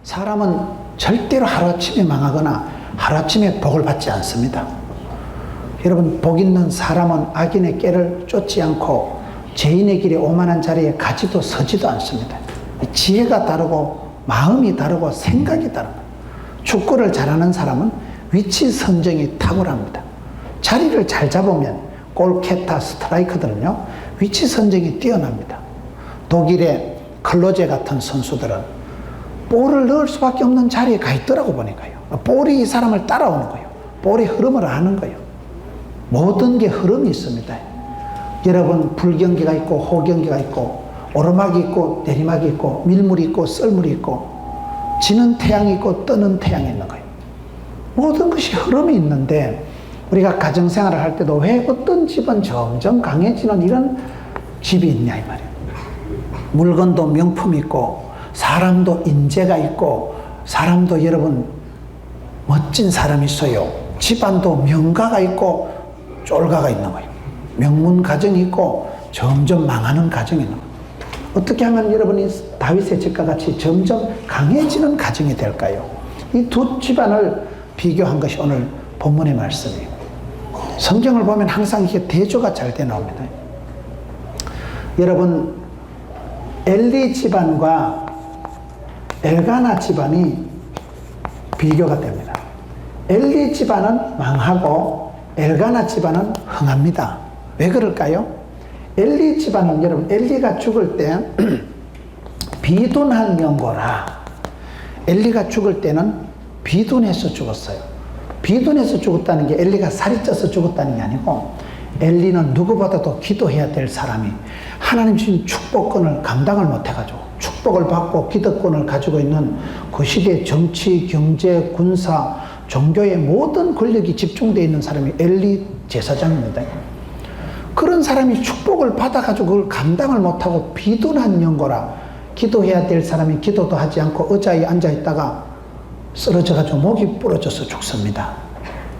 사람은 절대로 하루아침에 망하거나 하루아침에 복을 받지 않습니다. 여러분, 복 있는 사람은 악인의 꾀를 쫓지 않고 죄인의 길에 오만한 자리에 가지도 서지도 않습니다. 지혜가 다르고 마음이 다르고 생각이 다릅니다. 축구를 잘하는 사람은 위치 선정이 탁월합니다. 자리를 잘 잡으면 골캐터, 스트라이커들은요, 위치 선정이 뛰어납니다. 독일의 클로제 같은 선수들은 볼을 넣을 수밖에 없는 자리에 가 있더라고 보니까요. 볼이 이 사람을 따라오는 거예요. 볼이 흐름을 아는 거예요. 모든 게 흐름이 있습니다. 여러분, 불경기가 있고 호경기가 있고 오르막이 있고 내리막이 있고 밀물이 있고 썰물이 있고 지는 태양이 있고 뜨는 태양이 있는 거예요. 모든 것이 흐름이 있는데 우리가 가정생활을 할 때도 왜 어떤 집은 점점 강해지는 이런 집이 있냐 이 말이에요. 물건도 명품이 있고 사람도 인재가 있고 사람도 여러분 멋진 사람이 있어요. 집안도 명가가 있고 쫄가가 있는 거예요. 명문 가정이 있고 점점 망하는 가정이 있는 거예요. 어떻게 하면 여러분이 다윗의 집과 같이 점점 강해지는 가정이 될까요? 이 두 집안을 비교한 것이 오늘 본문의 말씀이에요. 성경을 보면 항상 이게 대조가 잘 돼 나옵니다. 여러분, 엘리 집안과 엘가나 집안이 비교가 됩니다. 엘리 집안은 망하고 엘가나 집안은 흥합니다. 왜 그럴까요? 엘리 집안은 여러분, 엘리가 죽을 때 비둔한 명고라. 엘리가 죽을 때는 비둔해서 죽었어요. 비둔해서 죽었다는 게 엘리가 살이 쪄서 죽었다는 게 아니고 엘리는 누구보다도 기도해야 될 사람이 하나님 주신 축복권을 감당을 못해가지고 축복을 받고 기득권을 가지고 있는 그 시대의 정치, 경제, 군사, 종교의 모든 권력이 집중되어 있는 사람이 엘리 제사장입니다. 그런 사람이 축복을 받아가지고 그걸 감당을 못하고 비둔한 영고라. 기도해야 될 사람이 기도도 하지 않고 의자에 앉아있다가 쓰러져가지고 목이 부러져서 죽습니다.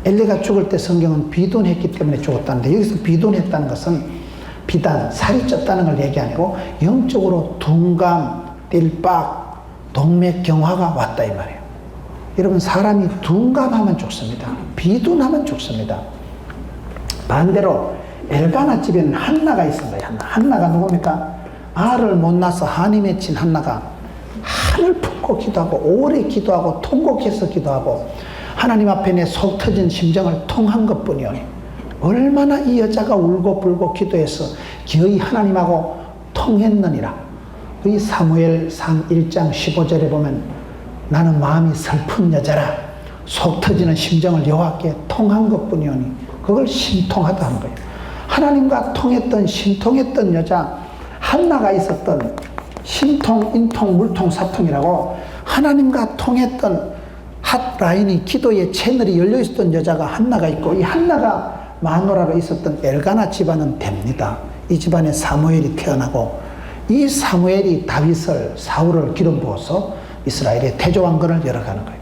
엘리가 죽을 때 성경은 비둔했기 때문에 죽었다는데 여기서 비둔했다는 것은 비단, 살이 쪘다는 걸 얘기 아니고 영적으로 둔감, 띨박, 동맥경화가 왔다 이 말이에요. 여러분, 사람이 둔감하면 죽습니다. 비둔하면 죽습니다. 반대로 엘가나 집에는 한나가 있습니다. 한나가 누굽니까? 알을 못 낳아서 한이 맺힌 한나가 한을 품고 기도하고 오래 기도하고 통곡해서 기도하고 하나님 앞에 내 속 터진 심정을 통한 것뿐이요. 얼마나 이 여자가 울고 불고 기도해서 기어이 하나님하고 통했느니라. 이 사무엘상 1장 15절에 보면 나는 마음이 슬픈 여자라 속 터지는 심정을 여호와께 통한 것뿐이오니 그걸 신통하다 한 거예요. 하나님과 통했던 신통했던 여자 한나가 있었던 신통, 인통, 물통, 사통이라고 하나님과 통했던 핫라인이 기도의 채널이 열려있었던 여자가 한나가 있고 이 한나가 마누라로 있었던 엘가나 집안은 됩니다. 이 집안에 사무엘이 태어나고 이 사무엘이 다윗을 사울을 기름 부어서 이스라엘의 태조왕건을 열어가는 거예요.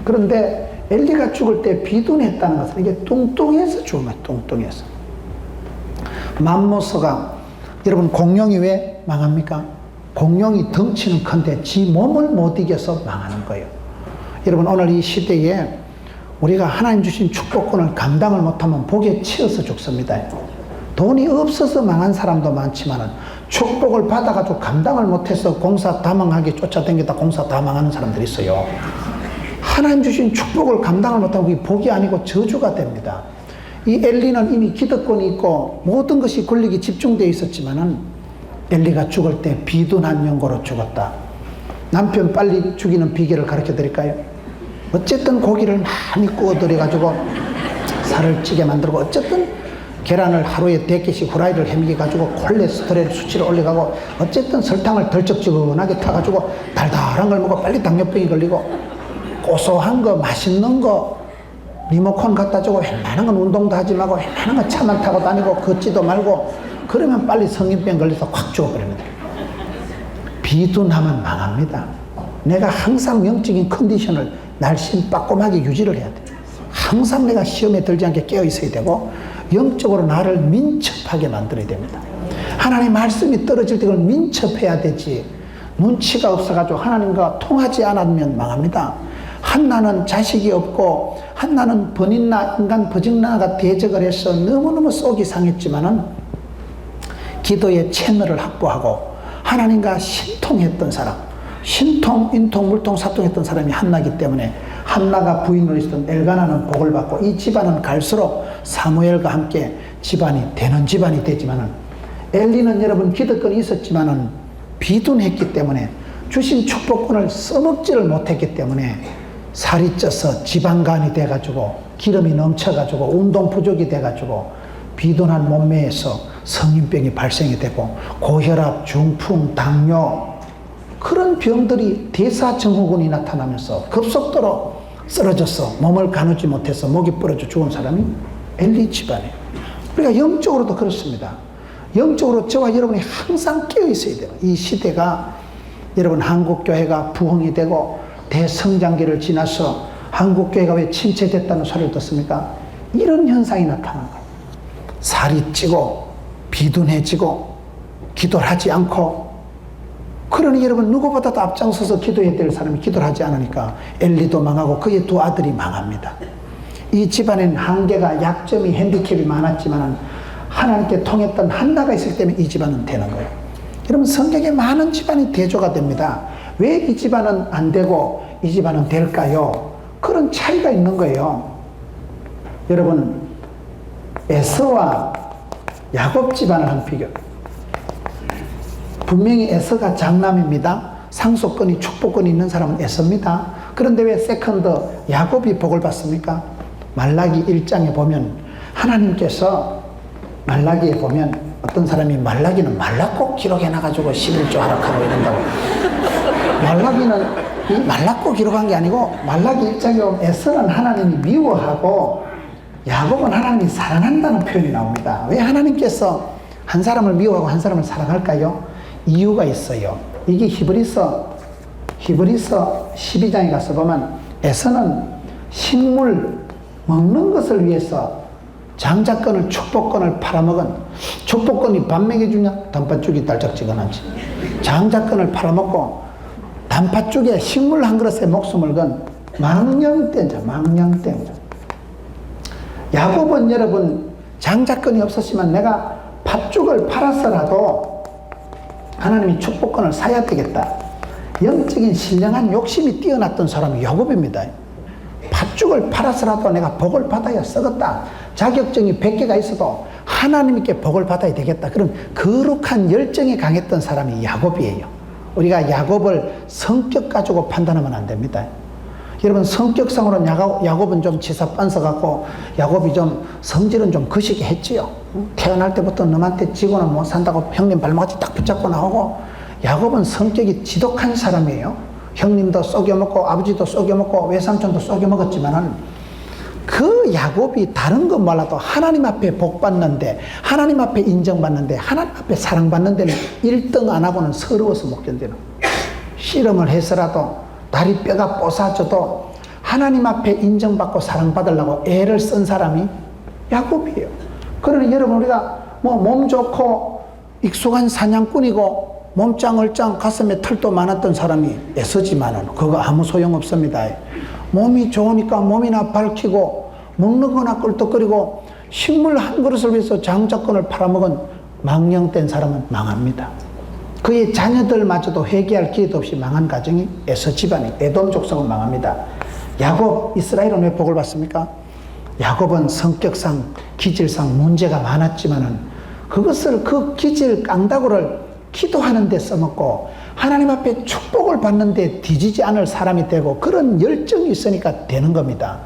그런데 엘리가 죽을 때 비둔했다는 것은 이게 뚱뚱해서 죽은 거예요. 뚱뚱해서. 맘모스가 여러분 공룡이 왜 망합니까? 공룡이 덩치는 큰데 지 몸을 못 이겨서 망하는 거예요. 여러분, 오늘 이 시대에 우리가 하나님 주신 축복권을 감당을 못하면 복에 치여서 죽습니다. 돈이 없어서 망한 사람도 많지만 축복을 받아가지고 감당을 못해서 공사 다 망하게 쫓아다니다 공사 다 망하는 사람들이 있어요. 하나님 주신 축복을 감당을 못하면 그게 복이 아니고 저주가 됩니다. 이 엘리는 이미 기득권이 있고 모든 것이 권력이 집중되어 있었지만은 엘리가 죽을 때 비둔한 영고로 죽었다. 남편 빨리 죽이는 비결을 가르쳐 드릴까요? 어쨌든 고기를 많이 구워드려가지고 살을 찌게 만들고 어쨌든 계란을 하루에 100개씩 후라이를 해먹여가지고 콜레스테롤 수치를 올려가고 어쨌든 설탕을 덜쩍지근하게 타가지고 달달한 걸 먹고 빨리 당뇨병이 걸리고 고소한 거 맛있는 거 리모컨 갖다 주고 웬만한 건 운동도 하지 말고 웬만한 건 차만 타고 다니고 걷지도 말고 그러면 빨리 성인병 걸려서 확 죽어버립니다. 비둔하면 망합니다. 내가 항상 영적인 컨디션을 날씬 빠꼼하게 유지를 해야 돼. 항상 내가 시험에 들지 않게 깨어 있어야 되고 영적으로 나를 민첩하게 만들어야 됩니다. 하나님 말씀이 떨어질 때 그걸 민첩해야 되지. 눈치가 없어가지고 하나님과 통하지 않으면 망합니다. 한나는 자식이 없고 한나는 번인나 인간 버직나가 대적을 해서 너무너무 속이 상했지만은 기도의 채널을 확보하고 하나님과 신통했던 사람, 신통, 인통, 물통, 사통했던 사람이 한나기 때문에 한나가 부인으로 있었던 엘가나는 복을 받고 이 집안은 갈수록 사무엘과 함께 집안이 되는 집안이 되지만은 엘리는 여러분 기득권이 있었지만은 비둔했기 때문에 주신 축복권을 써먹지를 못했기 때문에 살이 쪄서 지방간이 돼가지고 기름이 넘쳐가지고 운동 부족이 돼가지고 비둔한 몸매에서 성인병이 발생이 되고 고혈압, 중풍, 당뇨 그런 병들이 대사증후군이 나타나면서 급속도로 쓰러져서 몸을 가누지 못해서 목이 부러져 죽은 사람이 엘리 집안이에요. 우리가 영적으로도 그렇습니다. 영적으로 저와 여러분이 항상 깨어 있어야 돼요. 이 시대가 여러분 한국교회가 부흥이 되고 대성장기를 지나서 한국교회가 왜 침체됐다는 소리를 듣습니까? 이런 현상이 나타나는 거예요. 살이 찌고 비둔해지고 기도를 하지 않고 그러니 여러분 누구보다도 앞장서서 기도해야 될 사람이 기도를 하지 않으니까 엘리도 망하고 그의 두 아들이 망합니다. 이 집안에는 한계가 약점이 핸디캡이 많았지만 하나님께 통했던 한나가 있을 때문에 이 집안은 되는 거예요. 여러분 성경에 많은 집안이 대조가 됩니다. 왜 이 집안은 안 되고 이 집안은 될까요? 그런 차이가 있는 거예요. 여러분 에서와 야곱 집안을 한 비교. 분명히 에서가 장남입니다. 상속권이 축복권이 있는 사람은 에서입니다. 그런데 왜 세컨드 야곱이 복을 받습니까? 말라기 1장에 보면 하나님께서 말라기에 보면 어떤 사람이 말라기는 말랐고 기록해놔가지고 11조 하락하고 이런다고. 말라기는 이 말랐고 기록한 게 아니고 말라기 1장에 보면 에서는 하나님이 미워하고 야곱은 하나님이 사랑한다는 표현이 나옵니다. 왜 하나님께서 한 사람을 미워하고 한 사람을 사랑할까요? 이유가 있어요. 이게 히브리서 12장에 가서 보면 에서는 식물 먹는 것을 위해서 장자권을 축복권을 팔아먹은 축복권이 밥 먹여주냐? 단팥죽이 달짝지근하지. 장자권을 팔아먹고 단팥죽에 식물 한 그릇에 목숨을 건 망령된 자. 야곱은 여러분 장자권이 없었지만 내가 팥죽을 팔아서라도 하나님이 축복권을 사야 되겠다. 영적인 신령한 욕심이 뛰어났던 사람이 야곱입니다. 팥죽을 팔아서라도 내가 복을 받아야 썩었다. 자격증이 100개가 있어도 하나님께 복을 받아야 되겠다. 그런 거룩한 열정이 강했던 사람이 야곱이에요. 우리가 야곱을 성격 가지고 판단하면 안 됩니다. 여러분 성격상으로는 야곱은 좀 지사빤서 같고 야곱이 좀 성질은 좀 거시기 했지요. 태어날 때부터 너한테 지고는 못 산다고 형님 발목같이 딱 붙잡고 나오고 야곱은 성격이 지독한 사람이에요. 형님도 쏘겨먹고 아버지도 쏘겨먹고 외삼촌도 쏘겨먹었지만은 그 야곱이 다른 건 몰라도 하나님 앞에 복 받는데 하나님 앞에 인정받는데 하나님 앞에 사랑받는 데는 1등 안 하고는 서러워서 못 견디는 씨름을 해서라도 다리 뼈가 뽀사져도 하나님 앞에 인정받고 사랑받으려고 애를 쓴 사람이 야곱이에요. 그러니 여러분 우리가 뭐 몸 좋고 익숙한 사냥꾼이고 몸짱얼짱 가슴에 털도 많았던 사람이 애쓰지만은 그거 아무 소용없습니다. 몸이 좋으니까 몸이나 밝히고 먹는 거나 꿀떡거리고 식물 한 그릇을 위해서 장자권을 팔아먹은 망령된 사람은 망합니다. 그의 자녀들마저도 회개할 기회도 없이 망한 가정이 에서 집안이 에돔 족속은 망합니다. 야곱 이스라엘은 왜 복을 받습니까? 야곱은 성격상 기질상 문제가 많았지만은 그것을 그 기질 깡다구를 기도하는 데 써먹고 하나님 앞에 축복을 받는 데 뒤지지 않을 사람이 되고 그런 열정이 있으니까 되는 겁니다.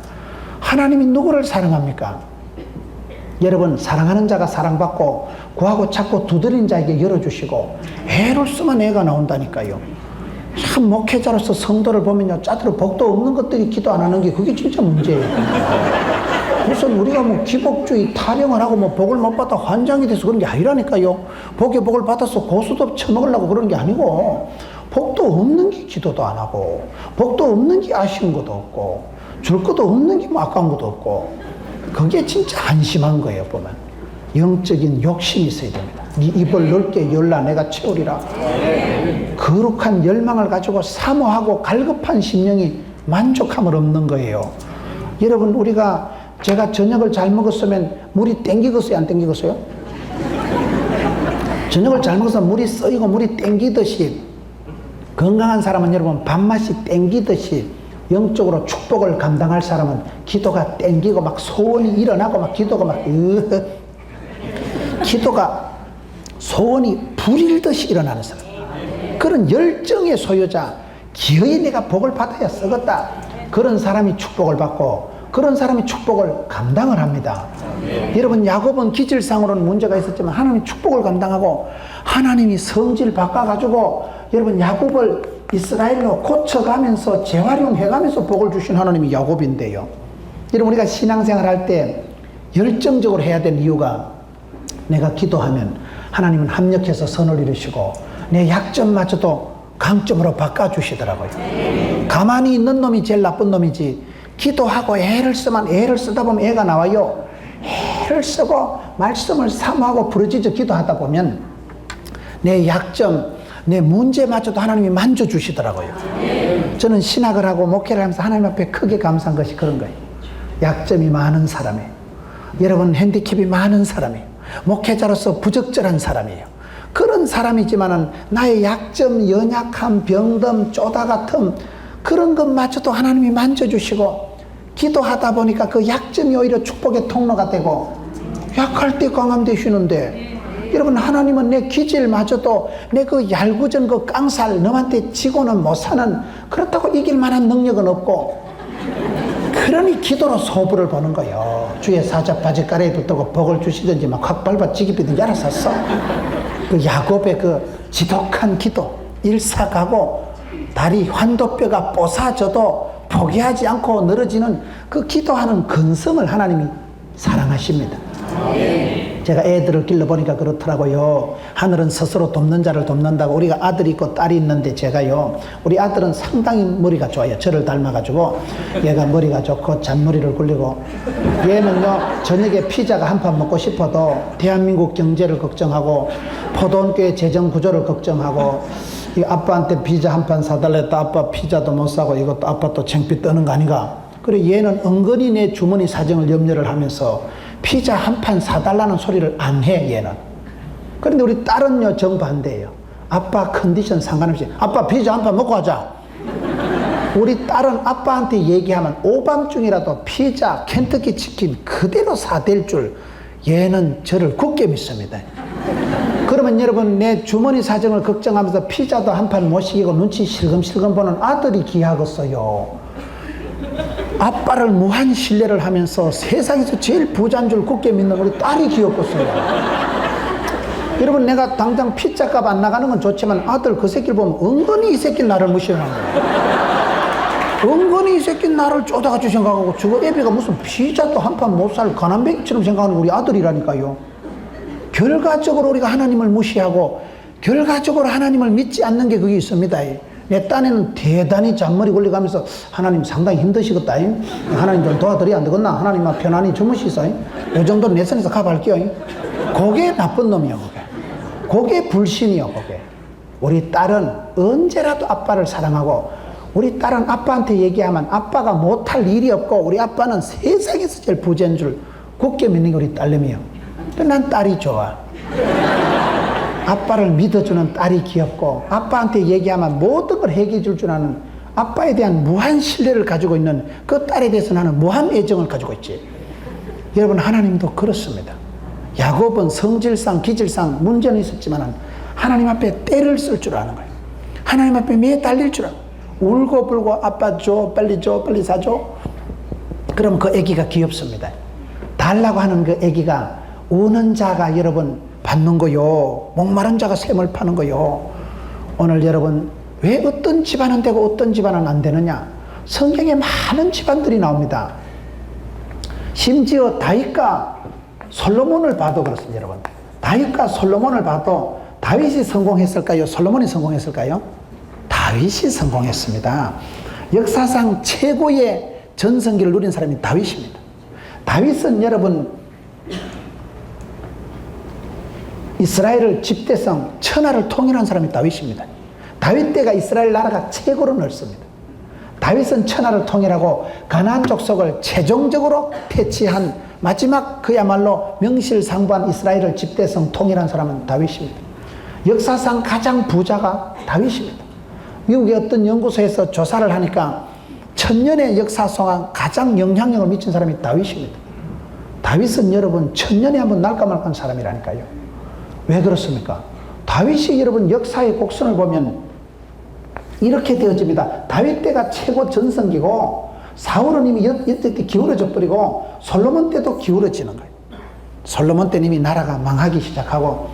하나님이 누구를 사랑합니까? 여러분 사랑하는 자가 사랑받고 구하고 찾고 두드린 자에게 열어주시고 애를 쓰면 애가 나온다니까요. 참 목회자로서 성도를 보면요 짜투로 복도 없는 것들이 기도 안 하는 게 그게 진짜 문제예요. 무슨 우리가 뭐 기복주의 타령을 하고 뭐 복을 못 받아 환장이 돼서 그런 게 아니라니까요. 복에 복을 받아서 고수도 처먹으려고 그런 게 아니고 복도 없는 게 기도도 안 하고 복도 없는 게 아쉬운 것도 없고 줄 것도 없는 게 뭐 아까운 것도 없고 그게 진짜 한심한 거예요. 보면 영적인 욕심이 있어야 됩니다. 네 입을 넓게 열라 내가 채우리라. 거룩한 열망을 가지고 사모하고 갈급한 심령이 만족함을 없는 거예요. 여러분, 제가 저녁을 잘 먹었으면 물이 땡기겠어요, 안 땡기겠어요? 저녁을 잘 먹어서 물이 썩이고 물이 땡기듯이, 건강한 사람은 여러분 밥맛이 땡기듯이 영적으로 축복을 감당할 사람은 기도가 땡기고 막 소원이 일어나고 막 기도가 막 기도가 소원이 불일듯이 일어나는 사람, 그런 열정의 소유자, 기어이 내가 복을 받아야 쓰겠다, 그런 사람이 축복을 받고 그런 사람이 축복을 감당을 합니다. 여러분, 야곱은 기질상으로는 문제가 있었지만 하나님이 축복을 감당하고 하나님이 성질 바꿔가지고 여러분 야곱을 이스라엘로 고쳐가면서 재활용해가면서 복을 주신 하나님이 야곱인데요. 여러분, 우리가 신앙생활 할 때 열정적으로 해야 될 이유가, 내가 기도하면 하나님은 합력해서 선을 이루시고 내 약점마저도 강점으로 바꿔주시더라고요. 가만히 있는 놈이 제일 나쁜 놈이지, 기도하고 애를 쓰다 보면 애가 나와요. 애를 쓰고 말씀을 사모하고 부르짖어 기도하다 보면 내 약점, 내 문제마저도 하나님이 만져주시더라고요. 저는 신학을 하고 목회를 하면서 하나님 앞에 크게 감사한 것이 그런 거예요. 약점이 많은 사람이에요. 여러분, 핸디캡이 많은 사람이에요. 목회자로서 부적절한 사람이에요. 그런 사람이지만은 나의 약점, 연약함, 병듦, 쪼다 같음, 그런 것마저도 하나님이 만져주시고 기도하다 보니까 그 약점이 오히려 축복의 통로가 되고 약할 때 강함 되시는데, 여러분, 하나님은 내 기질마저도 내 그 얄궂은 그 깡살 너한테 지고는 못 사는, 그렇다고 이길 만한 능력은 없고, 그러니 기도로 소부를 보는 거예요. 주의 사자바지 가래에 붙들고 복을 주시든지 막 확 밟아 지기피든지 알아서 써. 그 야곱의 그 지독한 기도, 일사가고 다리 환도뼈가 뽀사져도 포기하지 않고 늘어지는 그 기도하는 근성을 하나님이 사랑하십니다. 제가 애들을 길러보니까 그렇더라고요. 하늘은 스스로 돕는 자를 돕는다고. 우리가 아들이 있고 딸이 있는데 제가요, 우리 아들은 상당히 머리가 좋아요. 저를 닮아가지고 얘가 머리가 좋고 잔머리를 굴리고, 얘는요 저녁에 피자가 한 판 먹고 싶어도 대한민국 경제를 걱정하고 포도원교회 재정 구조를 걱정하고, 이 아빠한테 피자 한 판 사달라 했다 아빠 피자도 못 사고 이것도 아빠 또 창피 떠는 거 아닌가. 그래, 얘는 은근히 내 주머니 사정을 염려를 하면서 피자 한 판 사달라는 소리를 안 해, 얘는. 그런데 우리 딸은요 정반대예요. 아빠 컨디션 상관없이 아빠 피자 한 판 먹고 가자. 우리 딸은 아빠한테 얘기하면 오밤중이라도 피자, 켄터키 치킨 그대로 사댈 줄, 얘는 저를 굳게 믿습니다. 그러면 여러분, 내 주머니 사정을 걱정하면서 피자도 한 판 못 시키고 눈치 실금실금 보는 아들이 귀하겠어요. 아빠를 무한 신뢰를 하면서 세상에서 제일 부자인 줄 굳게 믿는 우리 딸이 귀엽겠어요. 여러분, 내가 당장 피자값 안 나가는 건 좋지만 아들 그 새끼를 보면 은근히 이 새끼는 나를 무시하는 거예요. 은근히 이 새끼는 나를 쪼다같이 생각하고, 저거 애비가 무슨 피자도 한 판 못 살 가난뱅이처럼 생각하는 우리 아들이라니까요. 결과적으로 우리가 하나님을 무시하고 결과적으로 하나님을 믿지 않는 게 그게 있습니다. 내 딴에는 대단히 잔머리 굴려가면서 하나님 상당히 힘드시겠다. 하나님 좀 도와드려야 안 되겠나? 하나님 편안히 주무시소. 이 정도는 내 선에서 가볼게요. 그게 나쁜 놈이요. 그게 불신이요. 그게. 우리 딸은 언제라도 아빠를 사랑하고, 우리 딸은 아빠한테 얘기하면 아빠가 못할 일이 없고, 우리 아빠는 세상에서 제일 부자인 줄 굳게 믿는 게 우리 딸내미요. 난 딸이 좋아. 아빠를 믿어주는 딸이 귀엽고, 아빠한테 얘기하면 모든 걸 해결해 줄 줄 아는, 아빠에 대한 무한 신뢰를 가지고 있는 그 딸에 대해서 나는 무한 애정을 가지고 있지. 여러분, 하나님도 그렇습니다. 야곱은 성질상 기질상 문제는 있었지만 하나님 앞에 때를 쓸 줄 아는 거예요. 하나님 앞에 매달릴 줄 알고, 울고 불고 아빠 줘, 빨리 줘, 빨리 사줘. 그럼 그 아기가 귀엽습니다. 달라고 하는 그 아기가 우는 자가 여러분 받는 거요. 목마른 자가 샘을 파는 거요. 오늘 여러분, 왜 어떤 집안은 되고 어떤 집안은 안 되느냐? 성경에 많은 집안들이 나옵니다. 심지어 다윗과 솔로몬을 봐도 그렇습니다. 여러분, 다윗과 솔로몬을 봐도 다윗이 성공했을까요? 솔로몬이 성공했을까요? 다윗이 성공했습니다. 역사상 최고의 전성기를 누린 사람이 다윗입니다. 다윗은 여러분 이스라엘을 집대성 천하를 통일한 사람이 다윗입니다. 다윗 때가 이스라엘 나라가 최고로 넓습니다. 다윗은 천하를 통일하고 가나안 족속을 최종적으로 퇴치한 마지막 그야말로 명실상부한 이스라엘을 집대성 통일한 사람은 다윗입니다. 역사상 가장 부자가 다윗입니다. 미국의 어떤 연구소에서 조사를 하니까 천년의 역사 동안 가장 영향력을 미친 사람이 다윗입니다. 다윗은 여러분 천년에 한번 날까 말까한 사람이라니까요. 왜 그렇습니까? 다윗이 여러분 역사의 곡선을 보면 이렇게 되어집니다. 다윗 때가 최고 전성기고 사울은 이미 이때 기울어져 버리고 솔로몬 때도 기울어지는 거예요. 솔로몬 때는 이미 나라가 망하기 시작하고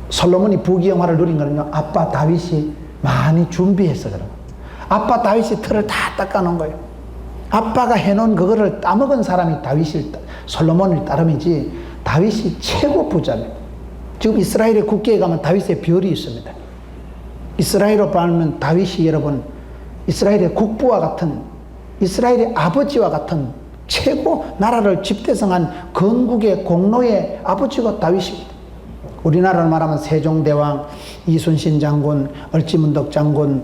솔로몬이 부귀영화를 누린 거는요, 아빠 다윗이 많이 준비해서 그런 거예요. 아빠 다윗이 틀을 다 닦아놓은 거예요. 아빠가 해놓은 그거를 따먹은 사람이 솔로몬일 따름이지 다윗이 최고 부자입니다. 지금 이스라엘의 국계에 가면 다윗의 별이 있습니다. 이스라엘로 말하면 다윗이 여러분 이스라엘의 국부와 같은 이스라엘의 아버지와 같은 최고 나라를 집대성한 건국의 공로의 아버지가 다윗입니다. 우리나라로 말하면 세종대왕, 이순신 장군, 얼지문덕 장군,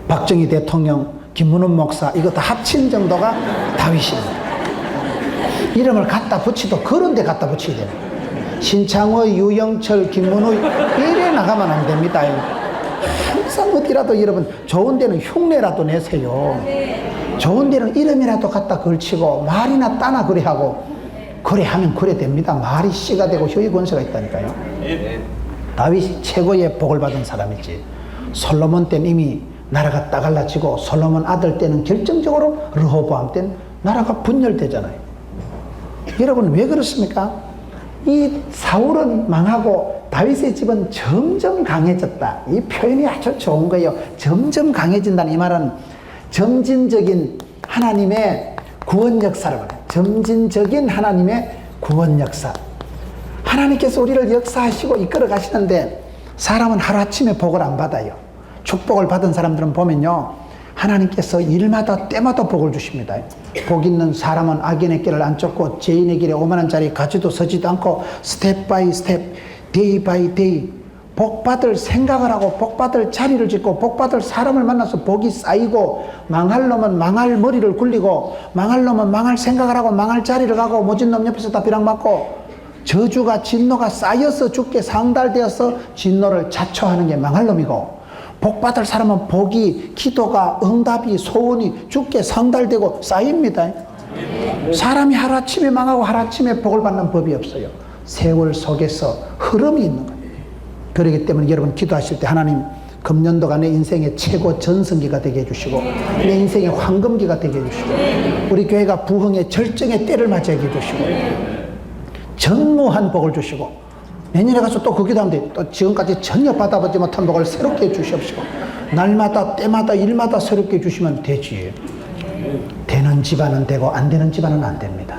박정희 대통령, 김문훈 목사 이거 다 합친 정도가 다윗입니다. 이름을 갖다 붙이도 그런 데 갖다 붙이게 됩니다. 신창의, 유영철, 김문우 이래 나가면 안 됩니다. 항상 어디라도 여러분 좋은 데는 흉내라도 내세요. 좋은 데는 이름이라도 갖다 걸치고 말이나 따나 그래 하고 그래 하면 그래 됩니다. 말이 씨가 되고 혀의 권세가 있다니까요. 다윗이 최고의 복을 받은 사람이지. 솔로몬 때는 이미 나라가 따갈라지고 솔로몬 아들 때는 결정적으로 르호보암 때는 나라가 분열되잖아요. 여러분 왜 그렇습니까? 이 사울은 망하고 다윗의 집은 점점 강해졌다. 이 표현이 아주 좋은 거예요. 점점 강해진다는 이 말은 점진적인 하나님의 구원 역사를 말해요. 점진적인 하나님의 구원 역사. 하나님께서 우리를 역사하시고 이끌어 가시는데 사람은 하루아침에 복을 안 받아요. 축복을 받은 사람들은 보면요, 하나님께서 일마다 때마다 복을 주십니다. 복 있는 사람은 악인의 길을 안 쫓고 죄인의 길에 오만한 자리에 가지도 서지도 않고 스텝 바이 스텝, 데이 바이 데이 복 받을 생각을 하고 복 받을 자리를 짓고 복 받을 사람을 만나서 복이 쌓이고, 망할 놈은 망할 머리를 굴리고 망할 놈은 망할 생각을 하고 망할 자리를 가고 모진 놈 옆에서 다 비랑맞고 저주가 진노가 쌓여서 죽게 상달되어서 진노를 자초하는 게 망할 놈이고, 복 받을 사람은 복이, 기도가, 응답이, 소원이 죽게 상달되고 쌓입니다. 사람이 하루아침에 망하고 하루아침에 복을 받는 법이 없어요. 세월 속에서 흐름이 있는 거예요. 그렇기 때문에 여러분 기도하실 때 하나님, 금년도가 내 인생의 최고 전성기가 되게 해주시고 내 인생의 황금기가 되게 해주시고 우리 교회가 부흥의 절정의 때를 맞이하게 해주시고 전무한 복을 주시고 내년에 가서 또 그 기도하면 돼. 또 지금까지 전혀 받아보지 못한 복을 새롭게 해주시옵시고 날마다 때마다 일마다 새롭게 해주시면 되지. 되는 집안은 되고 안 되는 집안은 안 됩니다.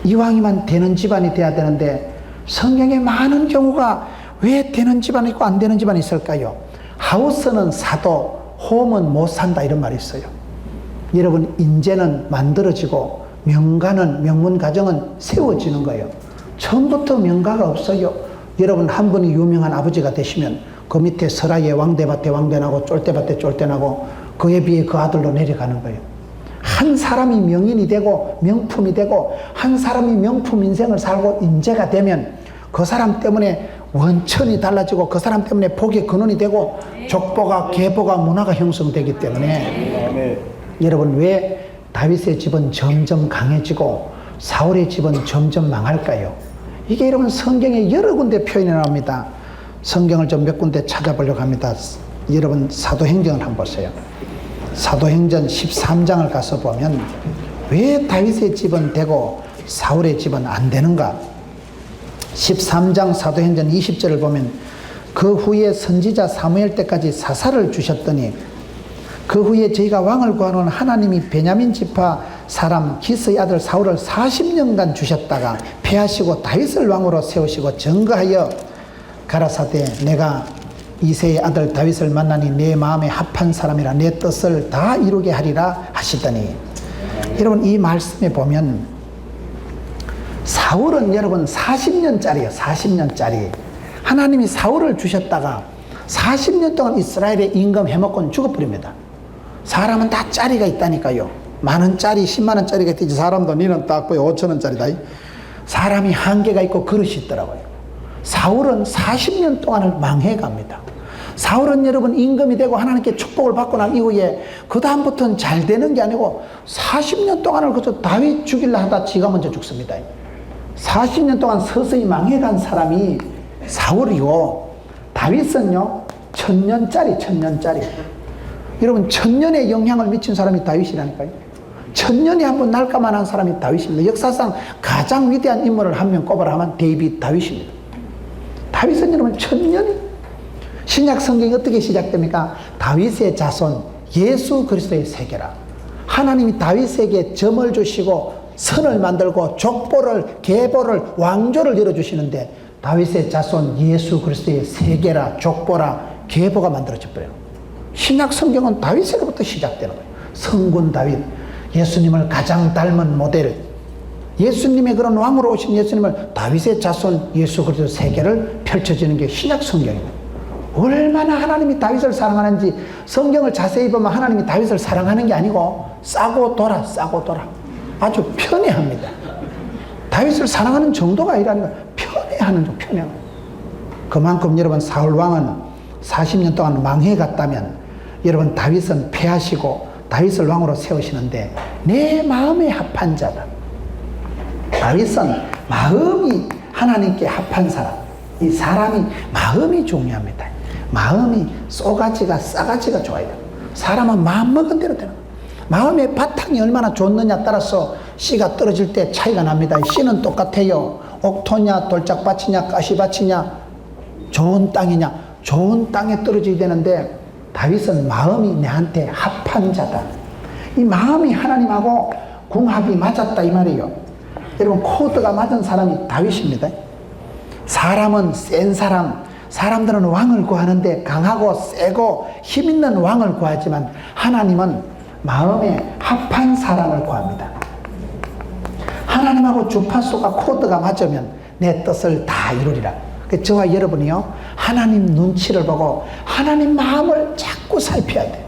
이왕이면 되는 집안이 돼야 되는데 성경에 많은 경우가 왜 되는 집안이 있고 안 되는 집안이 있을까요? 하우스는 사도 홈은 못 산다 이런 말이 있어요. 여러분 인재는 만들어지고 명가는 명문 가정은 세워지는 거예요. 처음부터 명가가 없어요. 여러분 한 분이 유명한 아버지가 되시면 그 밑에 설아의 왕대밭에 왕대나고 쫄대밭에 쫄대나고 그에 비해 그 아들로 내려가는 거예요. 한 사람이 명인이 되고 명품이 되고 한 사람이 명품 인생을 살고 인재가 되면 그 사람 때문에 원천이 달라지고 그 사람 때문에 복의 근원이 되고 족보가 계보가 문화가 형성되기 때문에 여러분 왜 다윗의 집은 점점 강해지고 사울의 집은 점점 망할까요? 이게 여러분 성경에 여러 군데 표현이 나옵니다. 성경을 좀 몇 군데 찾아보려고 합니다. 여러분 사도행전을 한번 보세요. 사도행전 13장을 가서 보면 왜 다윗의 집은 되고 사울의 집은 안 되는가? 13장 사도행전 20절을 보면 그 후에 선지자 사무엘 때까지 사사를 주셨더니 그 후에 저희가 왕을 구하는 하나님이 베냐민 지파 사람 기스의 아들 사울을 40년간 주셨다가 패하시고 다윗을 왕으로 세우시고 증거하여 가라사대 내가 이새의 아들 다윗을 만나니 내 마음에 합한 사람이라 내 뜻을 다 이루게 하리라 하시더니 여러분, 이 말씀에 보면 사울은 여러분 40년짜리예요. 40년짜리. 하나님이 사울을 주셨다가 40년 동안 이스라엘의 임금 해먹고는 죽어버립니다. 사람은 다 짜리가 있다니까요. 만원짜리, 10만원짜리가 있지. 사람도 니는 딱 보여 5천원짜리다. 사람이 한계가 있고 그릇이 있더라고요. 사울은 40년 동안을 망해갑니다. 사울은 여러분 임금이 되고 하나님께 축복을 받고 난 이후에 그 다음부터는 잘 되는 게 아니고 40년 동안을 그저 다윗 죽이려 하다 지가 먼저 죽습니다. 40년 동안 서서히 망해간 사람이 사울이고, 다윗은요 1000년짜리. 여러분 1000년의 영향을 미친 사람이 다윗이라니까요. 1000년이 한번 날까만 한 사람이 다윗입니다. 역사상 가장 위대한 인물을 한 명 꼽으라 하면 다윗입니다. 다윗은 여러분 1000년이, 신약 성경이 어떻게 시작됩니까? 다윗의 자손 예수 그리스도의 세계라. 하나님이 다윗에게 점을 주시고 선을 만들고 족보를, 계보를, 왕조를 열어주시는데 다윗의 자손 예수 그리스도의 세계라, 족보라, 계보가 만들어져 버려요. 신약 성경은 다윗에로부터 시작되는 거예요. 성군 다윗, 예수님을 가장 닮은 모델, 예수님의 그런 왕으로 오신 예수님을 다윗의 자손 예수 그리스도 세계를 펼쳐지는 게 신약 성경입니다. 얼마나 하나님이 다윗을 사랑하는지 성경을 자세히 보면 하나님이 다윗을 사랑하는 게 아니고 싸고 돌아 아주 편애합니다. 다윗을 사랑하는 정도가 아니라니까 편애하는 중, 편애하는. 그만큼 여러분 사울 왕은 40년 동안 망해갔다면 여러분 다윗은 패하시고 다윗을 왕으로 세우시는데 내 마음에 합한 자다. 다윗은 마음이 하나님께 합한 사람. 이 사람이 마음이 중요합니다. 마음이 싸가지가 좋아야 돼요. 사람은 마음 먹은 대로 되는 거예요. 마음의 바탕이 얼마나 좋느냐 따라서 씨가 떨어질 때 차이가 납니다. 씨는 똑같아요. 옥토냐, 돌짝밭이냐, 가시밭이냐, 좋은 땅이냐. 좋은 땅에 떨어져야 되는데 다윗은 마음이 내한테 합한 자다. 이 마음이 하나님하고 궁합이 맞았다 이 말이에요. 여러분 코드가 맞은 사람이 다윗입니다. 사람은 센 사람, 사람들은 왕을 구하는데 강하고 세고 힘있는 왕을 구하지만 하나님은 마음에 합한 사람을 구합니다. 하나님하고 주파수가 코드가 맞으면 내 뜻을 다 이루리라. 저와 여러분이요 하나님 눈치를 보고 하나님 마음을 자꾸 살펴야 돼요.